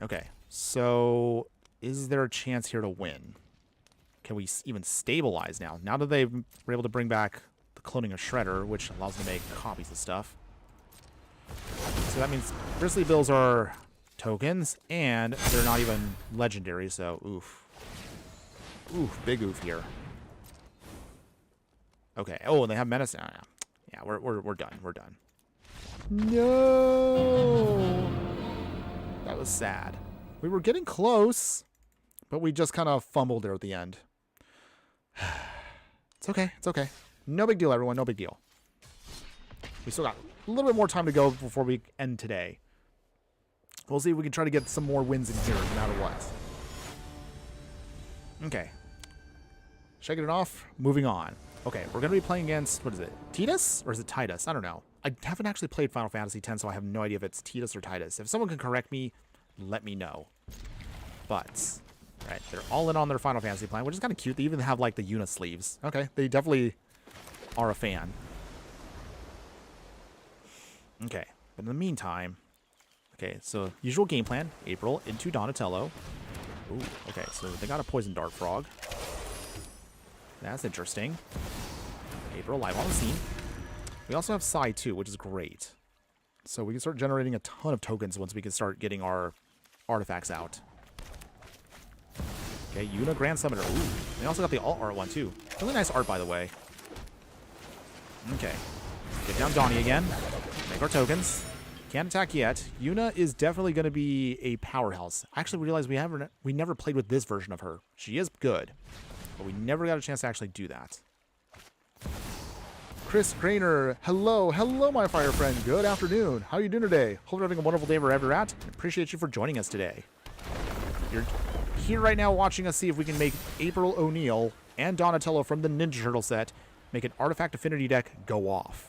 Okay, so is there a chance here to win? Can we even stabilize now? Now that they were able to bring back the cloning of Shredder, which allows them to make copies of stuff. So that means Bristly Bills are tokens, and they're not even legendary, so oof. Oof, big oof here. Okay, oh, and they have Menace now. Yeah, we're done, we're done. No! That was sad. We were getting close, but we just kind of fumbled there at the end. It's okay. It's okay. No big deal, everyone. No big deal. We still got a little bit more time to go before we end today. We'll see if we can try to get some more wins in here, no matter what. Okay. Shaking it off. Moving on. Okay, we're going to be playing against, what is it, Titus? Or is it Titus? I don't know. I haven't actually played Final Fantasy X, so I have no idea if it's Titus or Titus. If someone can correct me, let me know. But, right, they're all in on their Final Fantasy plan, which is kind of cute. They even have, like, the Yuna sleeves. Okay, they definitely are a fan. Okay, but in the meantime, okay, so usual game plan, April into Donatello. Ooh, okay, so they got a Poison Dart Frog. That's interesting. April live on the scene. We also have Sai too, which is great. So we can start generating a ton of tokens once we can start getting our artifacts out. Okay, Yuna Grand Summoner. Ooh, they also got the alt art one too. Really nice art, by the way. Okay, get down Donnie again. Make our tokens. Can't attack yet. Yuna is definitely going to be a powerhouse. I actually realized we never played with this version of her. She is good, but we never got a chance to actually do that. Chris Grainer, hello, my fire friend. Good afternoon. How are you doing today? Hope you're having a wonderful day wherever you're at. Appreciate you for joining us today. You're here right now watching us see if we can make April O'Neil and Donatello from the Ninja Turtle set make an Artifact Affinity deck go off.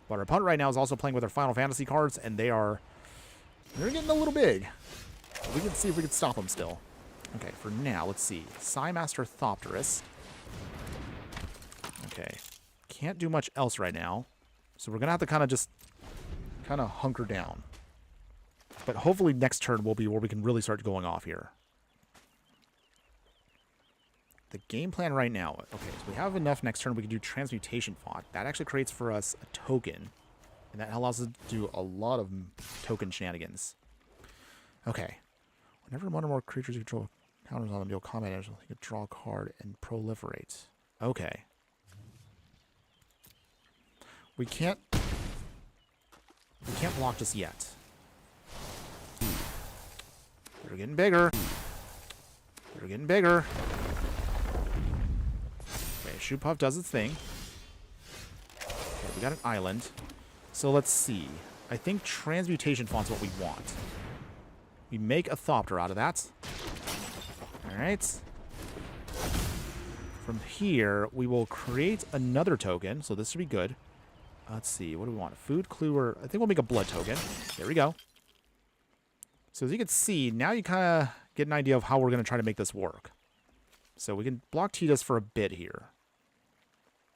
But our opponent right now is also playing with our Final Fantasy cards, and they're getting a little big. We can see if we can stop them still. Okay, for now, let's see. Psymaster Thopterist. Okay. Can't do much else right now. So we're going to have to kind of hunker down. But hopefully next turn will be where we can really start going off here. The game plan right now, okay, so we have enough next turn we can do Transmutation Font. That actually creates for us a token, and that allows us to do a lot of token shenanigans. Okay. Whenever one or more creatures you control counters on them, deal combat damage, you can draw a card and proliferate. Okay. We can't block just yet. They're getting bigger. They're getting bigger. Okay, Shoe Puff does its thing. Okay, we got an island. So let's see. I think Transmutation Font's what we want. We make a Thopter out of that. Alright. From here, we will create another token. So this should be good. Let's see. What do we want? A food clue or... I think we'll make a blood token. There we go. So as you can see, now you kind of get an idea of how we're going to try to make this work. So we can block Titus for a bit here.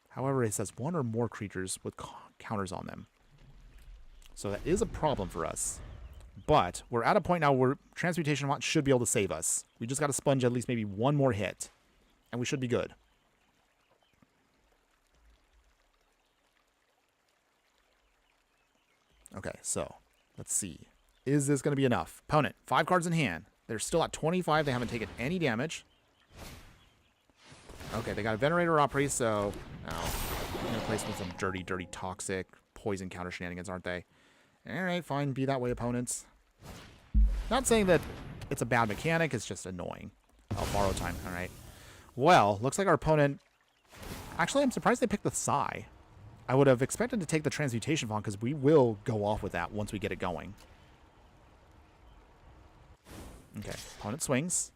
However, it says one or more creatures with counters on them. So that is a problem for us. But we're at a point now where Transmutation Font should be able to save us. We just got to sponge at least maybe one more hit. And we should be good. Okay, so let's see. Is this going to be enough? Opponent, 5 cards in hand. They're still at 25. They haven't taken any damage. Okay, they got a Venerator Opry, so... Oh, I'm going to play some dirty, toxic poison counter shenanigans, aren't they? Alright, fine. Be that way, opponents. Not saying that it's a bad mechanic. It's just annoying. Oh, borrow time. Alright. Well, looks like our opponent... Actually, I'm surprised they picked the Psy. I would have expected to take the Transmutation Font because we will go off with that once we get it going. Okay, opponent swings.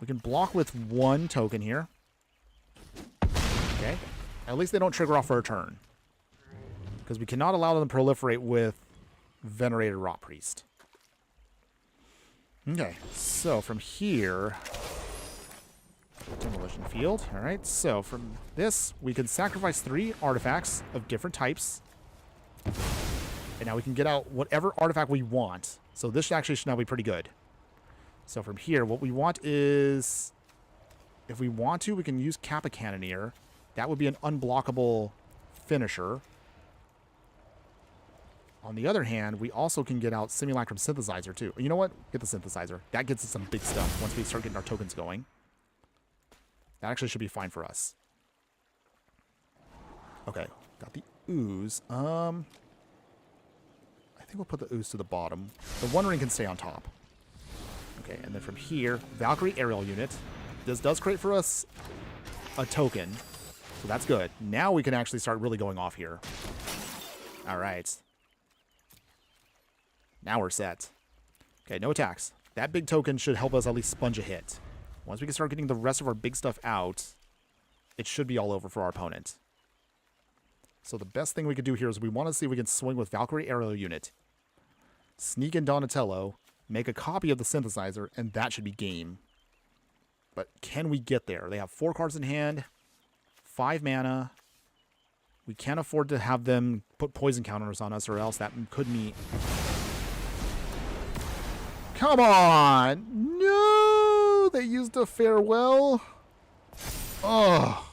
We can block with 1 token here. Okay. At least they don't trigger off for a turn. Because we cannot allow them to proliferate with Venerated Rot Priest. Okay, so from here... Demolition Field. Alright, so from this, we can sacrifice 3 artifacts of different types. And now we can get out whatever artifact we want. So this actually should now be pretty good. So from here, what we want is... If we want to, we can use Kappa Cannoneer. That would be an unblockable finisher. On the other hand, we also can get out Simulacrum Synthesizer too. You know what? Get the Synthesizer. That gets us some big stuff once we start getting our tokens going. That actually should be fine for us. Okay, got the Ooze. I think we'll put the Ooze to the bottom. The One Ring can stay on top. Okay, and then from here, Valkyrie Aerial Unit. This does create for us a token, so that's good. Now we can actually start really going off here. All right. Now we're set. Okay, no attacks. That big token should help us at least sponge a hit. Once we can start getting the rest of our big stuff out, it should be all over for our opponent. So the best thing we could do here is we want to see if we can swing with Valkyrie Arrow Unit, sneak in Donatello, make a copy of the Synthesizer, and that should be game. But can we get there? They have 4 cards in hand, 5 mana. We can't afford to have them put poison counters on us, or else that could mean... Come on! No! They used a farewell. Oh.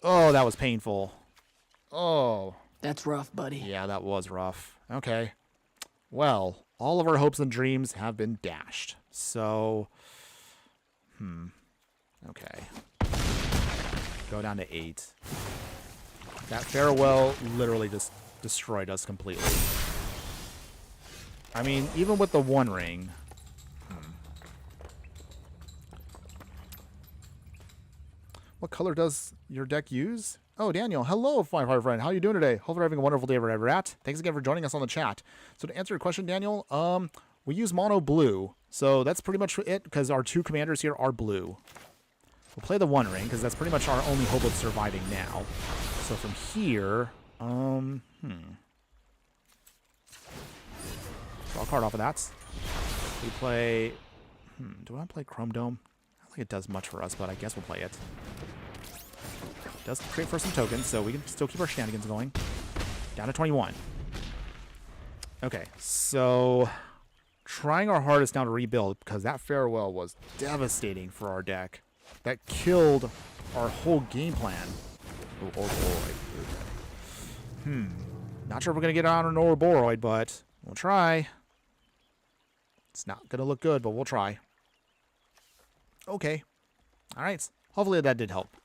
Oh, that was painful. Oh. That's rough, buddy. Yeah, that was rough. Okay. Well, all of our hopes and dreams have been dashed. So, okay. Go down to 8. That farewell literally just destroyed us completely. I mean, even with the 1 ring. What color does your deck use? Oh, Daniel. Hello, my friend. How are you doing today? Hope you're having a wonderful day wherever you're at. Thanks again for joining us on the chat. So to answer your question, Daniel, we use mono blue. So that's pretty much it, because our 2 commanders here are blue. We'll play the 1 ring, because that's pretty much our only hope of surviving now. So from here, draw a card off of that. We play, do I want to play Chrome Dome? I don't think it does much for us, but I guess we'll play it. It does create for some tokens, so we can still keep our shenanigans going. Down to 21. Okay, so trying our hardest now to rebuild, because that farewell was devastating for our deck. That killed our whole game plan. Oh, Ouroboros. Not sure if we're going to get on an Ouroboros, but we'll try. It's not going to look good, but we'll try. Okay. All right. Hopefully that did help.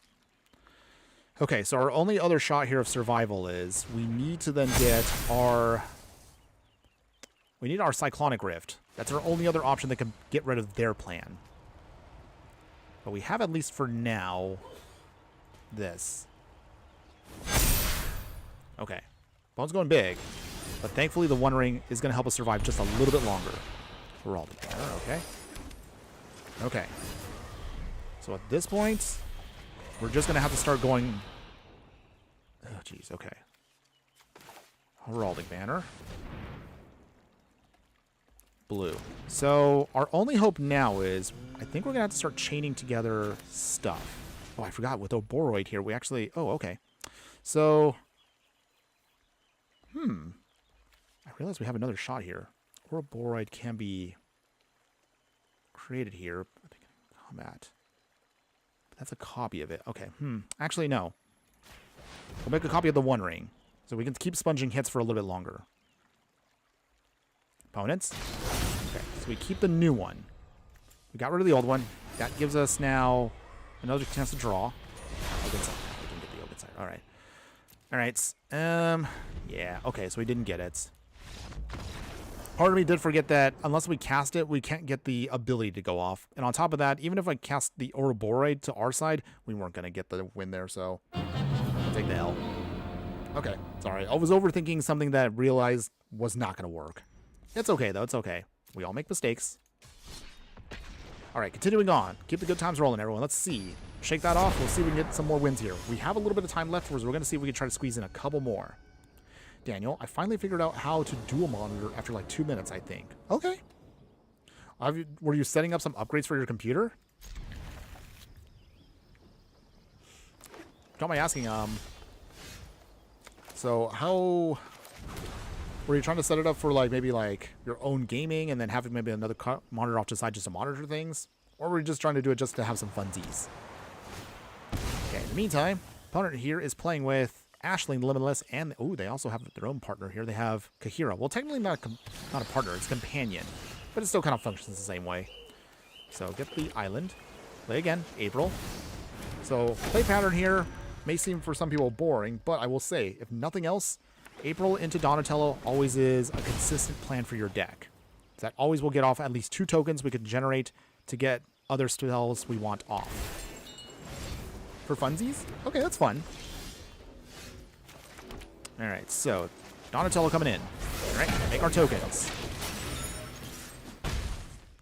Okay, so our only other shot here of survival is we need to then get our... We need our Cyclonic Rift. That's our only other option that can get rid of their plan. But we have, at least for now, this. Okay. Bone's going big. But thankfully the 1 ring is going to help us survive just a little bit longer. We're all together, okay? Okay. So at this point, we're just going to have to start going... Oh, jeez, okay. Heraldic Banner. Blue. So our only hope now is, I think we're going to have to start chaining together stuff. Oh, I forgot, with Ouroboros here, we actually... Oh, okay. So... I realize we have another shot here. Ouroboros can be created here. Combat. That's a copy of it. Okay. Actually, no. We'll make a copy of the 1 ring, so we can keep sponging hits for a little bit longer. Opponents. Okay, so we keep the new one. We got rid of the old one. That gives us now another chance to draw. Open side. We didn't get the open side. All right. All right. Yeah. Okay, so we didn't get it. Part of me did forget that unless we cast it, we can't get the ability to go off. And on top of that, even if I cast the Ouroboros to our side, we weren't going to get the win there, so I'll take the L. Okay, sorry. I was overthinking something that I realized was not going to work. It's okay, though. It's okay. We all make mistakes. All right, continuing on. Keep the good times rolling, everyone. Let's see. Shake that off. We'll see if we can get some more wins here. We have a little bit of time left, so we're going to see if we can try to squeeze in a couple more. Daniel, I finally figured out how to dual monitor after like 2 minutes, I think. Okay. Were you setting up some upgrades for your computer? Don't mind asking, so how... Were you trying to set it up for like maybe like your own gaming and then having maybe another monitor off to the side just to monitor things? Or were you just trying to do it just to have some funsies? Okay, in the meantime, opponent here is playing with Ashling, Limitless, and ooh, they also have their own partner here. They have Kahira. Well, technically not a partner, it's a companion, but it still kind of functions the same way. So get the island. Play again, April. So play pattern here may seem for some people boring, but I will say, if nothing else, April into Donatello always is a consistent plan for your deck. That always will get off at least 2 tokens we can generate to get other spells we want off. For funsies? Okay, that's fun. Alright, so Donatello coming in. Alright, make our tokens.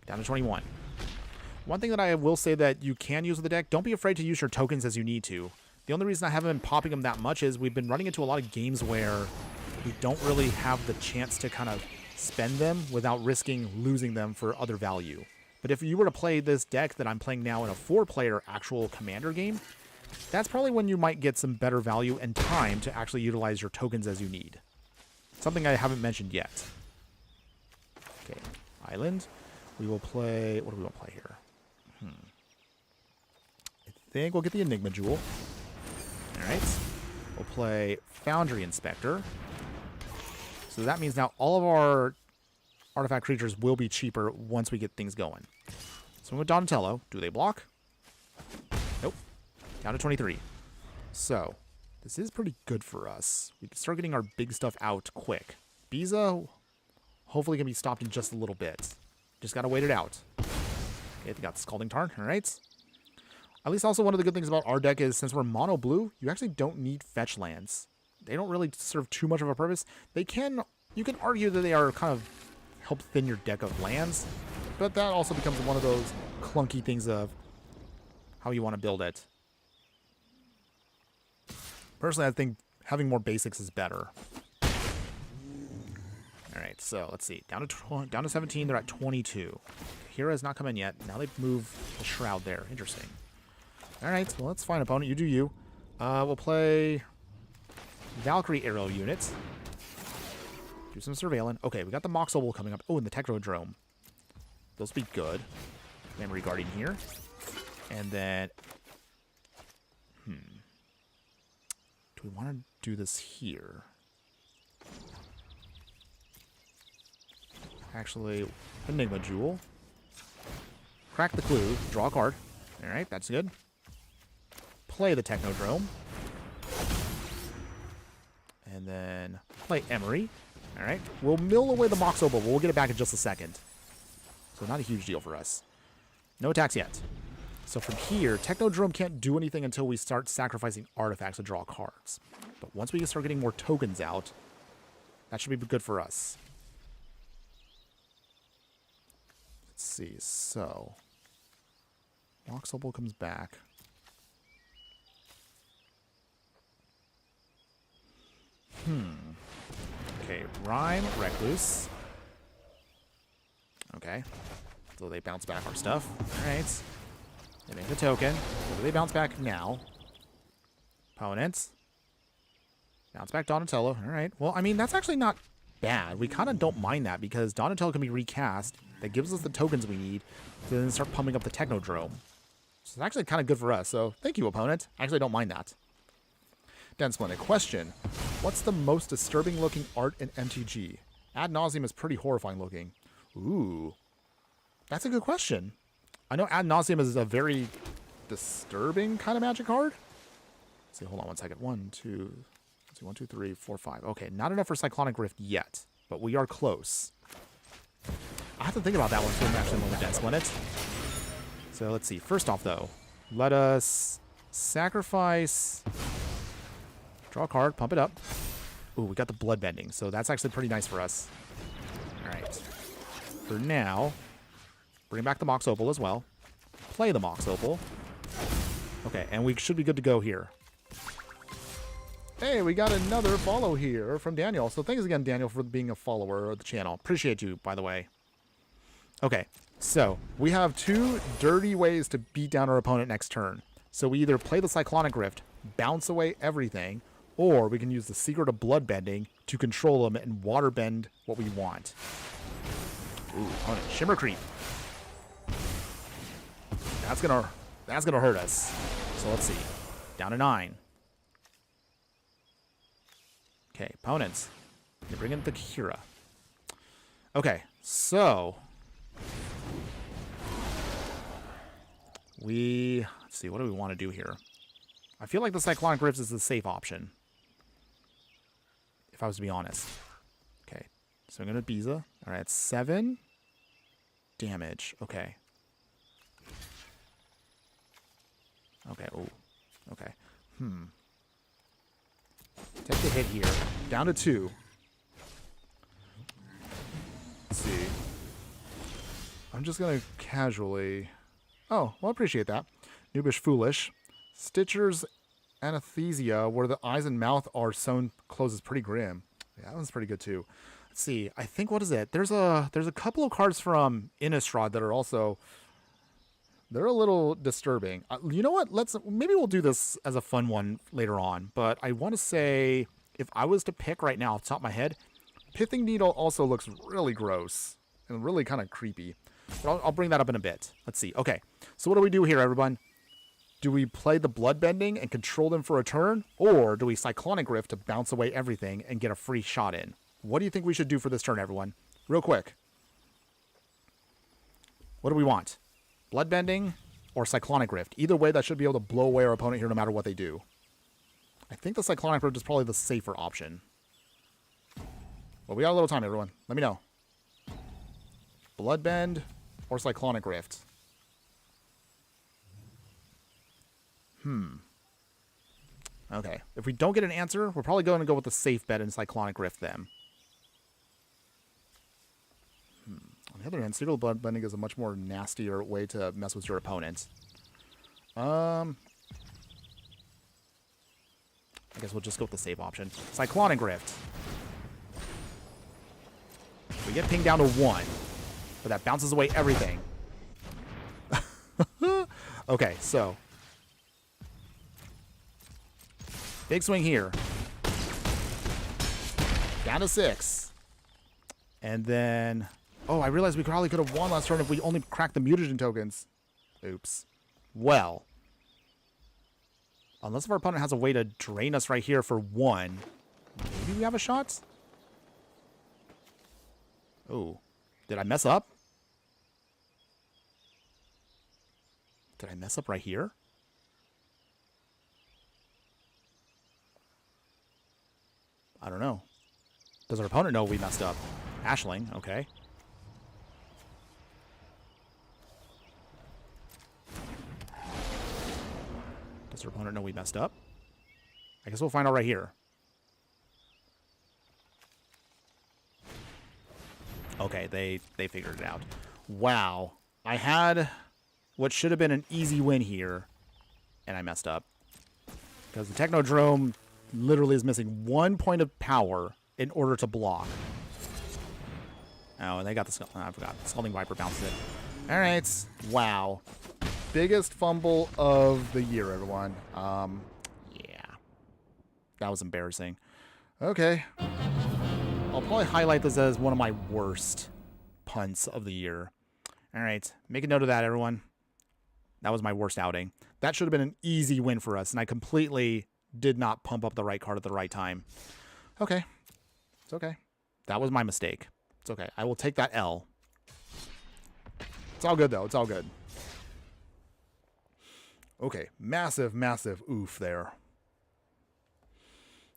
Down to 21. One thing that I will say that you can use with the deck, don't be afraid to use your tokens as you need to. The only reason I haven't been popping them that much is we've been running into a lot of games where we don't really have the chance to kind of spend them without risking losing them for other value. But if you were to play this deck that I'm playing now in a 4-player actual commander game, that's probably when you might get some better value and time to actually utilize your tokens as you need. Something I haven't mentioned yet. Okay, Island. We will play... What do we want to play here? I think we'll get the Enigma Jewel. Alright. We'll play Foundry Inspector. So that means now all of our artifact creatures will be cheaper once we get things going. So with Donatello, do they block? Nope. Down to 23. So, this is pretty good for us. We can start getting our big stuff out quick. Biza, hopefully can be stopped in just a little bit. Just gotta wait it out. Okay, they got the Scalding Tarn, alright. At least also one of the good things about our deck is since we're mono blue, you actually don't need fetch lands. They don't really serve too much of a purpose. You can argue that they are kind of help thin your deck of lands, but that also becomes one of those clunky things of how you want to build it. Personally, I think having more basics is better. Alright, so let's see. Down to 17, they're at 22. Hera has not come in yet. Now they've moved the Shroud there. Interesting. Alright, well, that's fine, opponent. You do you. We'll play Valkyrie Arrow units. Do some surveillance. Okay, we got the Mox Opal coming up. Oh, and the Technodrome. Those will be good. Memory Guardian here. And then... Do we want to do this here? Actually, Enigma Jewel. Crack the clue. Draw a card. Alright, that's good. Play the Technodrome. And then play Emery. Alright. We'll mill away the Mox Opal, but we'll get it back in just a second. So not a huge deal for us. No attacks yet. So from here, Technodrome can't do anything until we start sacrificing artifacts to draw cards. But once we start getting more tokens out, that should be good for us. Let's see. So, Mox Opal comes back. Okay, Rhyme, Recluse. Okay. So they bounce back our stuff. Alright. They make the token. So do they bounce back now? Opponents. Bounce back Donatello. Alright. Well, I mean, that's actually not bad. We kind of don't mind that because Donatello can be recast. That gives us the tokens we need to then start pumping up the Technodrome. So it's actually kind of good for us. So thank you, opponent. I actually don't mind that. Dan Splendid. Question. What's the most disturbing looking art in MTG? Ad Nauseam is pretty horrifying looking. Ooh. That's a good question. I know Ad Nauseam is a very disturbing kind of magic card. Let's see, hold on one second. 1, 2, let's see, 1, 2, 3, 4, 5. Okay, not enough for Cyclonic Rift yet, but we are close. I have to think about that one for actually a moment, Dan Splendid. So let's see. First off, though, let us sacrifice... Draw a card, pump it up. Ooh, we got the Bloodbending, so that's actually pretty nice for us. Alright. For now, bring back the Mox Opal as well. Play the Mox Opal. Okay, and we should be good to go here. Hey, we got another follow here from Daniel. So thanks again, Daniel, for being a follower of the channel. Appreciate you, by the way. Okay, so we have 2 dirty ways to beat down our opponent next turn. So we either play the Cyclonic Rift, bounce away everything, or we can use the Secret of Bloodbending to control them and waterbend what we want. Ooh, opponent. Shimmer Creep. That's gonna hurt us. So let's see. Down to 9. Okay, opponents. They bring in the Kira. Okay, so let's see, what do we want to do here? I feel like the Cyclonic Rift is the safe option, if I was to be honest. Okay, so I'm going to Biza. All right, 7 damage. Okay. Okay, oh, okay. Take the hit here. Down to 2. Let's see. I'm just going to casually Oh, well, I appreciate that. Noobish Foolish. Stitcher's Anesthesia, where the eyes and mouth are sewn closed, is pretty grim. Yeah, that one's pretty good too. Let's see. I think, what is it? There's a couple of cards from Innistrad that are also, they're a little disturbing. You know what? Maybe we'll do this as a fun one later on. But I want to say, if I was to pick right now off the top of my head, Pithing Needle also looks really gross and really kind of creepy. But I'll bring that up in a bit. Let's see. Okay, so what do we do here, everyone? Do we play the Bloodbending and control them for a turn? Or do we Cyclonic Rift to bounce away everything and get a free shot in? What do you think we should do for this turn, everyone? Real quick. What do we want? Bloodbending or Cyclonic Rift? Either way, that should be able to blow away our opponent here no matter what they do. I think the Cyclonic Rift is probably the safer option. Well, we got a little time, everyone. Let me know. Bloodbend or Cyclonic Rift? Okay. If we don't get an answer, we're probably going to go with the safe bet in Cyclonic Rift then. On the other hand, Serial Bloodbending is a much more nastier way to mess with your opponent. I guess we'll just go with the safe option. Cyclonic Rift. We get pinged down to 1, but that bounces away everything. Okay, so big swing here. Down to 6. And then, oh, I realized we probably could have won last turn if we only cracked the mutagen tokens. Oops. Well, unless our opponent has a way to drain us right here for 1, maybe we have a shot? Oh, did I mess up? Did I mess up right here? I don't know. Does our opponent know we messed up? Ashling, okay. Does our opponent know we messed up? I guess we'll find out right here. Okay, they figured it out. Wow. I had what should have been an easy win here, and I messed up. Because the Technodrome literally is missing 1 point of power in order to block. Oh, and they got the... I forgot. Scalding Viper bounces it. Alright. Wow. Biggest fumble of the year, everyone. Yeah. That was embarrassing. Okay. I'll probably highlight this as one of my worst punts of the year. Alright. Make a note of that, everyone. That was my worst outing. That should have been an easy win for us, and I completely did not pump up the right card at the right time. Okay. It's okay. That was my mistake. It's okay. I will take that L. It's all good, though. It's all good. Okay. Massive, massive oof there.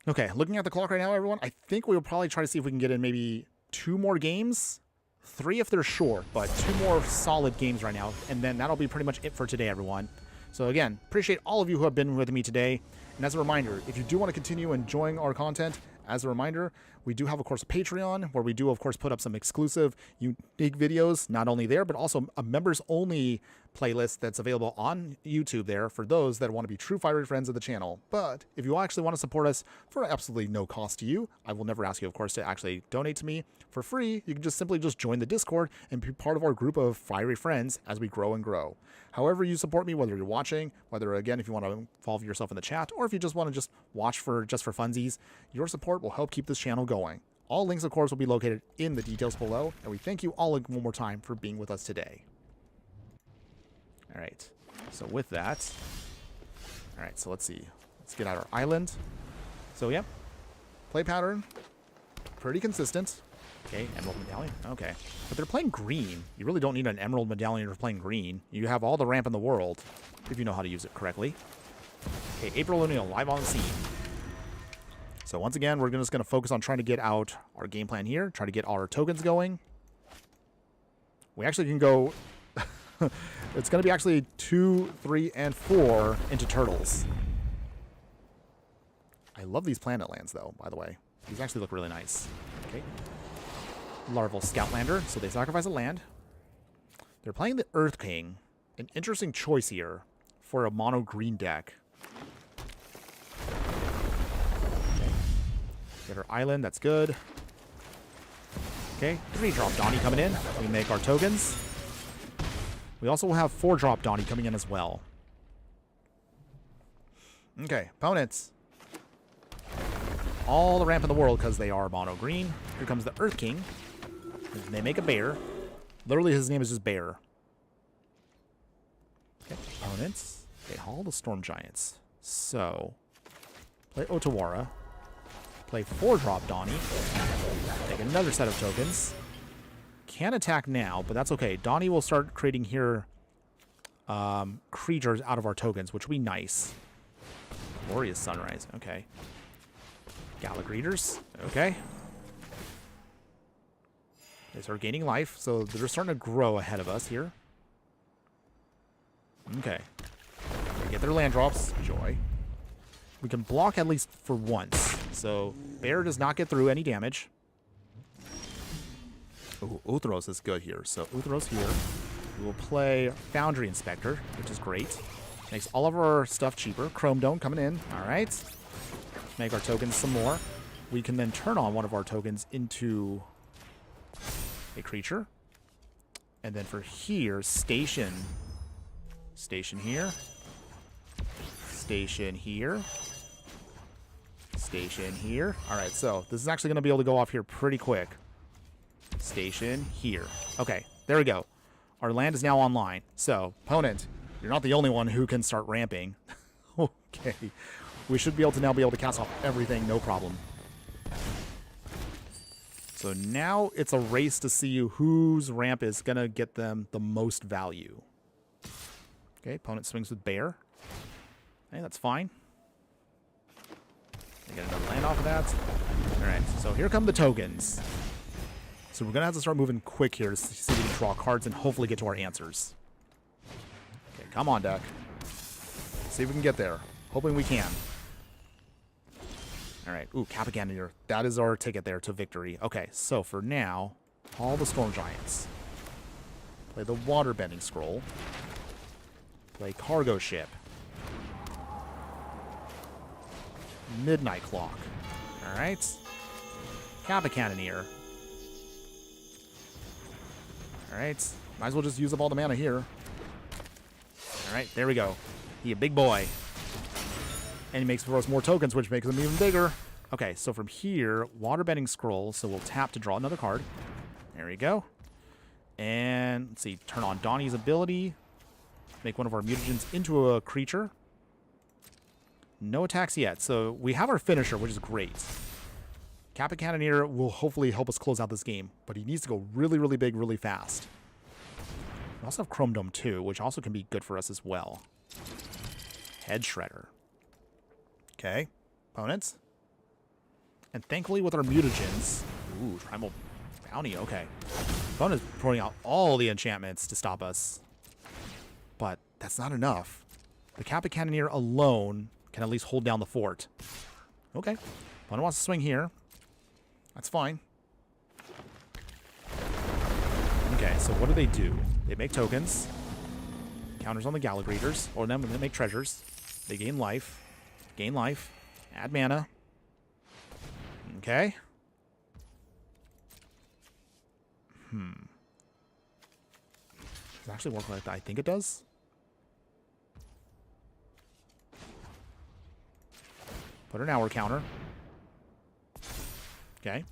Okay. Looking at the clock right now, everyone, I think we'll probably try to see if we can get in maybe 2 more games. 3 if they're short, but 2 more solid games right now. And then that'll be pretty much it for today, everyone. So again, appreciate all of you who have been with me today. And as a reminder, if you do want to continue enjoying our content, as a reminder, we do have, of course, a Patreon, where we do, of course, put up some exclusive, unique videos, not only there, but also a members-only playlist that's available on YouTube there for those that want to be true fiery friends of the channel. But if you actually want to support us for absolutely no cost to you, I will never ask you, of course, to actually donate to me for free. You can just simply join the Discord and be part of our group of fiery friends as we grow and grow. However you support me, whether you're watching, whether, again, if you want to involve yourself in the chat, or if you just want to watch for funsies, your support will help keep this channel going. All links, of course, will be located in the details below, and we thank you all one more time for being with us today. All right, so with that, all right, so let's see. Let's get out our island. So, yep, play pattern, pretty consistent. Okay, Emerald Medallion, okay. But they're playing green. You really don't need an Emerald Medallion for playing green. You have all the ramp in the world, if you know how to use it correctly. Okay, April and Donnie live on the scene. So once again, we're just going to focus on trying to get out our game plan here, try to get our tokens going. We actually can go... It's going to be actually 2, 3, and 4 into turtles. I love these planet lands, though, by the way. These actually look really nice. Okay. Larval Scoutlander, so they sacrifice a land. They're playing the Earth King. an interesting choice here for a mono green deck. Okay. Get our island, that's good. Okay, 3-drop Donnie coming in. We make our tokens. We also will have 4-drop Donnie coming in as well. Okay, opponents. All the ramp in the world because they are mono green. Here comes the Earth King. And they make a bear. Literally, his name is just Bear. Okay, opponents. Okay, Hall the Storm Giants. So, play Otawara. Play 4-drop Donnie. Take another set of tokens. Can't attack now, but that's okay. Donnie will start creating here creatures out of our tokens, which will be nice. Glorious Sunrise. Okay. Galagreeters. Okay. They start gaining life, so they're starting to grow ahead of us here. Okay. They get their land drops. Joy. We can block at least for once. So, Bear does not get through any damage. Ooh, Uthros is good here. So, Uthros here. We will play Foundry Inspector, which is great. Makes all of our stuff cheaper. Chrome Dome coming in. Alright. Make our tokens some more. We can then turn on one of our tokens into a creature. And then for here, Station. Station here. Station here. Station here. Alright, so this is actually going to be able to go off here pretty quick. Station here. Okay, there we go. Our land is now online. So, opponent, you're not the only one who can start ramping. Okay. We should be able to cast off everything, no problem. So now it's a race to see whose ramp is going to get them the most value. Okay, opponent swings with Bear. Hey, that's fine. They get another land off of that. Alright, so here come the tokens. So we're going to have to start moving quick here to see if we can draw cards and hopefully get to our answers. Okay, come on, deck. See if we can get there. Hoping we can. Alright, ooh, Capacanonier. That is our ticket there to victory. Okay, so for now, all the Storm Giants. Play the Waterbending Scroll. Play Cargo Ship. Midnight Clock. Alright. Capacanonier. Alright. Might as well just use up all the mana here. Alright, there we go. He a big boy. And he makes for us more tokens, which makes them even bigger. Okay, so from here, Waterbending Scroll. So we'll tap to draw another card. There we go. And let's see, turn on Donnie's ability. Make one of our mutagens into a creature. No attacks yet. So we have our finisher, which is great. Capacanonier will hopefully help us close out this game, but he needs to go really, really big, really fast. We also have Chrome Dome too, which also can be good for us as well. Head Shredder. Okay, opponents. And thankfully with our mutagens... Ooh, Primal Bounty, okay. Opponent's throwing out all the enchantments to stop us. But that's not enough. The Capacanonier alone can at least hold down the fort. Okay, opponent wants to swing here. That's fine. Okay, so what do? They make tokens. Counters on the Galagreeters. Or then they make treasures. They gain life. Gain life. Add mana. Okay. Does it actually work like that? I think it does. Put an hour counter. Okay.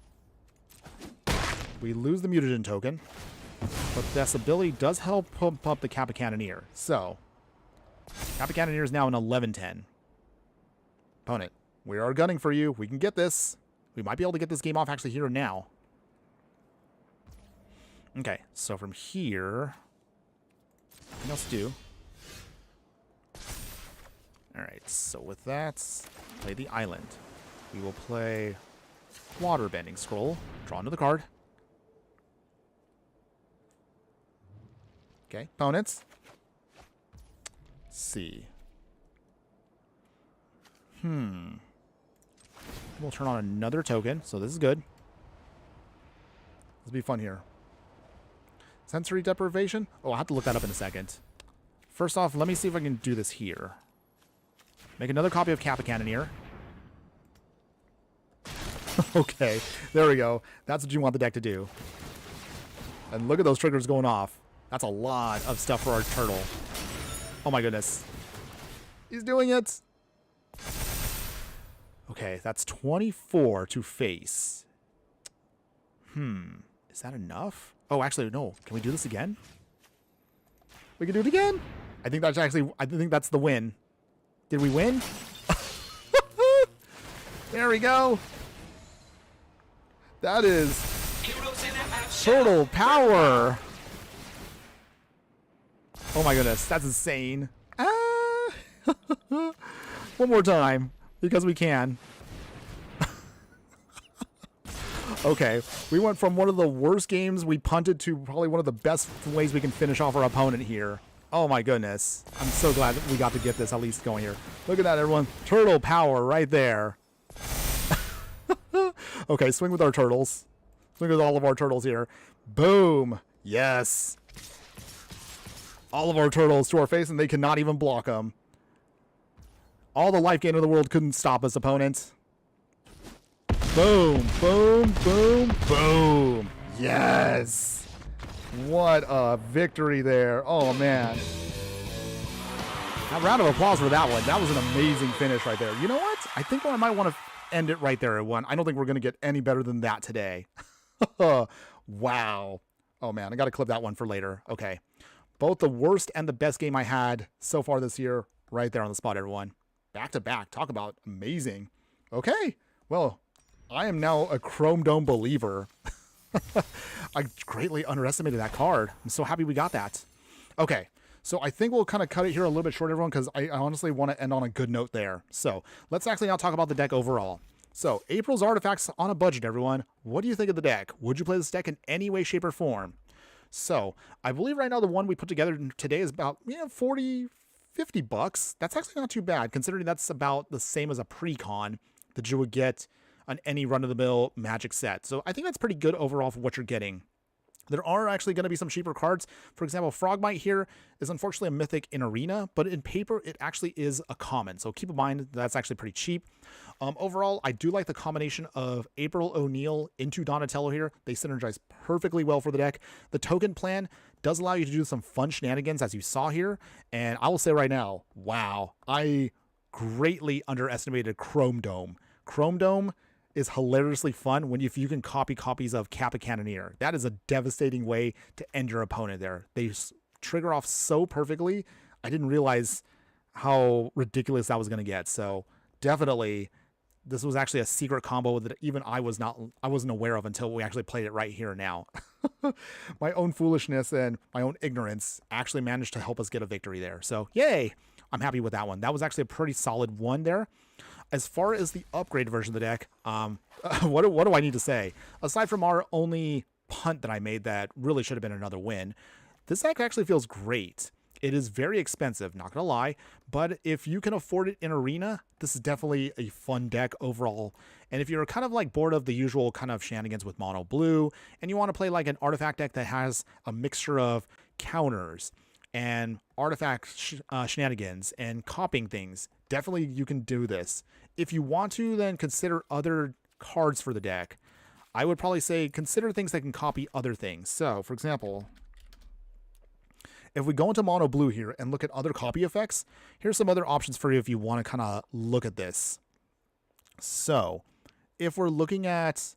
We lose the mutagen token. But this ability does help pump up the Capacanonier. So, Capacanonier is now an 11-10. Opponent, we are gunning for you. We can get this. We might be able to get this game off actually here and now. Okay, so from here, nothing else to do. Alright, so with that, play the island. We will play Waterbending Scroll. Draw another card. Okay, opponents. Let's see. We'll turn on another token, so this is good. This will be fun here. Sensory deprivation? Oh, I'll have to look that up in a second. First off, let me see if I can do this here. Make another copy of Kappa Cannoneer. Okay, there we go. That's what you want the deck to do. And look at those triggers going off. That's a lot of stuff for our turtle. Oh my goodness. He's doing it. Okay, that's 24 to face. Is that enough? Oh, actually, no. Can we do this again? We can do it again. I think that's the win. Did we win? There we go. That is turtle power. Oh my goodness, that's insane. One more time, because we can. Okay, we went from one of the worst games we punted to probably one of the best ways we can finish off our opponent here. Oh my goodness. I'm so glad that we got to get this at least going here. Look at that, everyone. Turtle power right there. Okay, swing with our turtles. Swing with all of our turtles here. Boom. Yes. All of our turtles to our face, and they cannot even block them. All the life gain in the world couldn't stop us, opponent. Boom, boom, boom, boom. Yes. What a victory there. Oh, man. A round of applause for that one. That was an amazing finish right there. You know what? I think I might want to end it right there at one. I don't think we're going to get any better than that today. Wow. Oh, man. I got to clip that one for later. Okay. Both the worst and the best game I had so far this year. Right there on the spot, everyone. Back to back. Talk about amazing. Okay. Well, I am now a Chrome Dome believer. I greatly underestimated that card. I'm so happy we got that. Okay, so I think we'll kind of cut it here a little bit short, everyone, because I honestly want to end on a good note there. So let's actually now talk about the deck overall. So April's Artifacts on a budget, everyone. What do you think of the deck? Would you play this deck in any way, shape, or form? So I believe right now the one we put together today is about 40, 50 bucks. That's actually not too bad, considering that's about the same as a pre-con that you would get on any run-of-the-mill Magic set. So I think that's pretty good overall for what you're getting. There are actually going to be some cheaper cards. For example, Frogmite here is unfortunately a mythic in Arena, but in paper, it actually is a common. So keep in mind that's actually pretty cheap. Overall, I do like the combination of April O'Neil into Donatello here. They synergize perfectly well for the deck. The token plan does allow you to do some fun shenanigans, as you saw here. And I will say right now, wow, I greatly underestimated Chrome Dome. Chrome Dome is hilariously fun when if you can copy copies of Kappa Cannoneer. That is a devastating way to end your opponent there. They trigger off so perfectly. I didn't realize how ridiculous that was going to get. So definitely, this was actually a secret combo that even I wasn't aware of until we actually played it right here now. My own foolishness and my own ignorance actually managed to help us get a victory there. So yay! I'm happy with that one. That was actually a pretty solid one there. As far as the upgrade version of the deck, what do I need to say? Aside from our only punt that I made that really should have been another win, this deck actually feels great. It is very expensive, not gonna lie, but if you can afford it in Arena, this is definitely a fun deck overall. And if you're kind of like bored of the usual kind of shenanigans with mono blue, and you want to play like an artifact deck that has a mixture of counters and artifact shenanigans and copying things, definitely you can do this. If you want to, then consider other cards for the deck. I would probably say consider things that can copy other things. So, for example, if we go into mono blue here and look at other copy effects, here's some other options for you if you want to kind of look at this. So, if we're looking at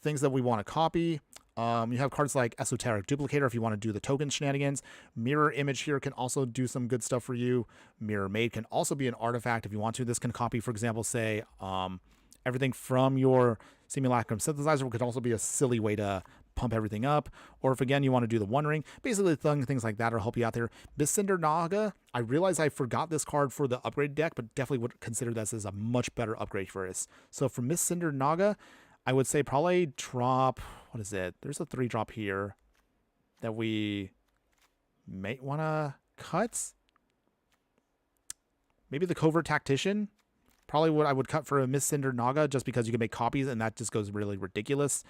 things that we want to copy, you have cards like Esoteric Duplicator if you want to do the token shenanigans. Mirror Image here can also do some good stuff for you. Mirror Maid can also be an artifact if you want to. This can copy, for example, say, everything from your Simulacrum Synthesizer. Could also be a silly way to pump everything up. Or if, again, you want to do the One Ring. Basically, things like that will help you out there. Mistcinder Naga, I realize I forgot this card for the upgrade deck, but definitely would consider this as a much better upgrade for us. So for Mistcinder Naga, I would say probably drop, what is it? There's a 3-drop here that we may want to cut. Maybe the Covert Tactician. Probably what I would cut for a Miss Cinder Naga, just because you can make copies and that just goes really ridiculous.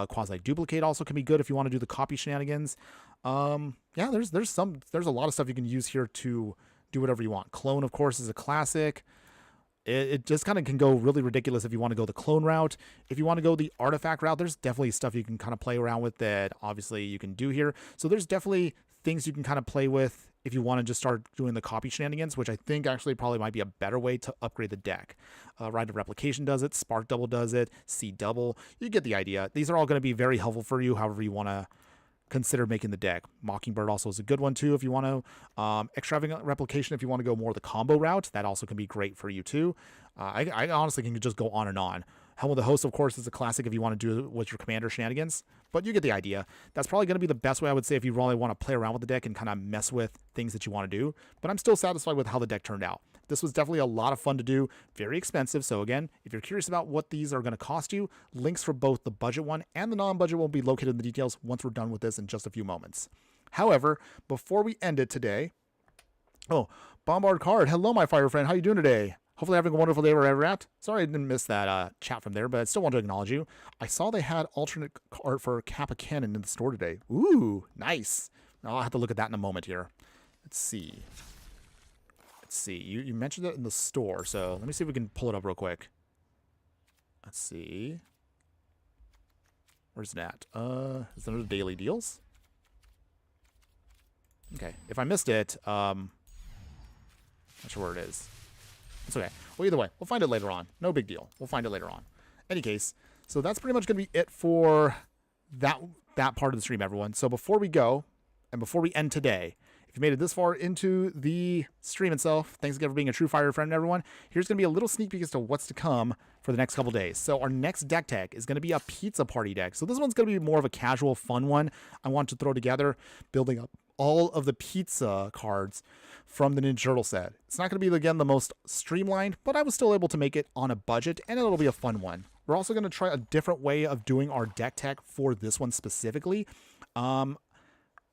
Quasi Duplicate also can be good if you want to do the copy shenanigans. Yeah, there's a lot of stuff you can use here to do whatever you want. Clone, of course, is a classic. It just kind of can go really ridiculous if you want to go the clone route. If you want to go the artifact route, there's definitely stuff you can kind of play around with that obviously you can do here. So there's definitely things you can kind of play with if you want to just start doing the copy shenanigans, which I think actually probably might be a better way to upgrade the deck. Ride of Replication does it, Spark Double does it, Sea Double. You get the idea. These are all going to be very helpful for you, however you want to consider making the deck. Mockingbird also is a good one too if you want to. Extravagant Replication if you want to go more the combo route. That also can be great for you too. I honestly can just go on and on. Helm of the Host, of course, is a classic if you want to do it with your commander shenanigans, but you get the idea. That's probably going to be the best way, I would say, if you really want to play around with the deck and kind of mess with things that you want to do, but I'm still satisfied with how the deck turned out. This was definitely a lot of fun to do, very expensive, so again, if you're curious about what these are going to cost you, links for both the budget one and the non-budget will be located in the details once we're done with this in just a few moments. However, before we end it today, Bombard Card, hello my fire friend, how you doing today? Hopefully having a wonderful day wherever you're at. Sorry I didn't miss that chat from there, but I still want to acknowledge you. I saw they had alternate art for Kappa Cannon in the store today. Ooh, nice. I'll have to look at that in a moment here. Let's see. You mentioned it in the store, so let me see if we can pull it up real quick. Let's see. Where's that? Is there daily deals? Okay. If I missed it, not sure where it is. It's okay. Well, either way, we'll find it later on. No big deal. We'll find it later on. Any case, so that's pretty much going to be it for that part of the stream, everyone. So before we go, and before we end today, if you made it this far into the stream itself, thanks again for being a true fire friend, everyone. Here's going to be a little sneak peek as to what's to come for the next couple days. So our next deck tech is going to be a pizza party deck. So this one's going to be more of a casual, fun one. I want to throw together, building up all of the pizza cards from the Ninja Turtle set. It's not going to be, again, the most streamlined, but I was still able to make it on a budget, and it'll be a fun one. We're also going to try a different way of doing our deck tech for this one specifically.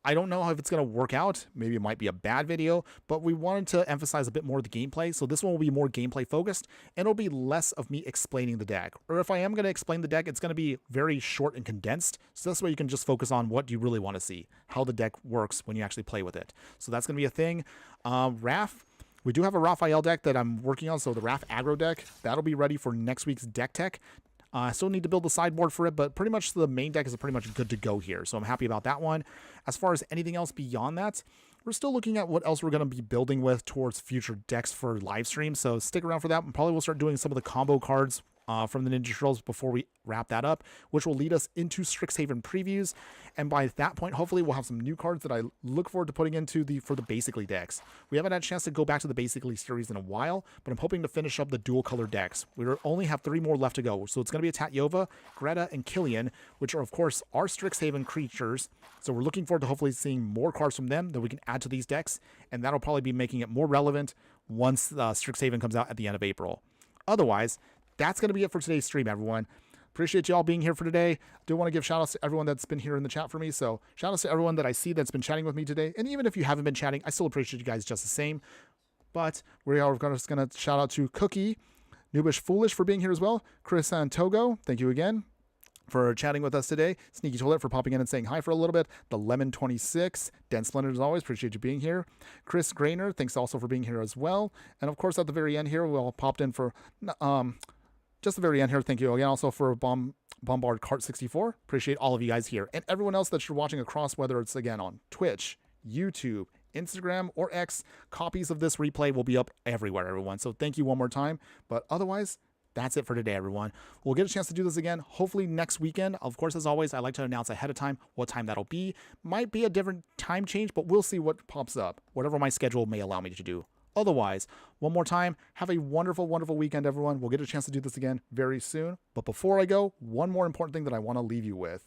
I don't know if it's going to work out. Maybe it might be a bad video, but we wanted to emphasize a bit more of the gameplay. So this one will be more gameplay focused, and it'll be less of me explaining the deck. Or if I am going to explain the deck, it's going to be very short and condensed. So this way you can just focus on what you really want to see, how the deck works when you actually play with it. So that's going to be a thing. Raph, we do have a Raphael deck that I'm working on. So the Raph aggro deck, that'll be ready for next week's deck tech. I still need to build the sideboard for it, but pretty much the main deck is pretty much good to go here. So I'm happy about that one. As far as anything else beyond that, we're still looking at what else we're going to be building with towards future decks for live streams. So stick around for that. And probably we'll start doing some of the combo cards from the Ninja Turtles before we wrap that up, which will lead us into Strixhaven previews. And by that point, hopefully we'll have some new cards that I look forward to putting into for the Basically decks. We haven't had a chance to go back to the Basically series in a while, but I'm hoping to finish up the dual color decks. We only have 3 more left to go. So it's going to be a Tatyova, Greta, and Killian, which are, of course, our Strixhaven creatures. So we're looking forward to hopefully seeing more cards from them that we can add to these decks. And that'll probably be making it more relevant once Strixhaven comes out at the end of April. Otherwise, that's going to be it for today's stream, everyone. Appreciate you all being here for today. Do want to give shout outs to everyone that's been here in the chat for me. So shout outs to everyone that I see that's been chatting with me today. And even if you haven't been chatting, I still appreciate you guys just the same. But we are just going to shout out to Cookie, Noobish Foolish for being here as well. Chris Santogo, thank you again for chatting with us today. Sneaky Toilet for popping in and saying hi for a little bit. The Lemon 26, Den Splendid as always, appreciate you being here. Chris Grainer, thanks also for being here as well. And of course at the very end here, we all popped in for just the very end here. Thank you again also for Bombard Cart 64. Appreciate all of you guys here. And everyone else that you're watching across, whether it's again on Twitch, YouTube, Instagram, or X, copies of this replay will be up everywhere, everyone. So thank you one more time. But otherwise, that's it for today, everyone. We'll get a chance to do this again, hopefully next weekend. Of course, as always, I like to announce ahead of time what time that'll be. Might be a different time change, but we'll see what pops up, whatever my schedule may allow me to do. Otherwise, one more time, have a wonderful, wonderful weekend, everyone. We'll get a chance to do this again very soon. But before I go, one more important thing that I want to leave you with.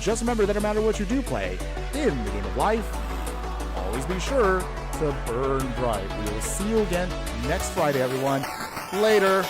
Just remember that no matter what you do play in the game of life, always be sure to burn bright. We will see you again next Friday, everyone. Later.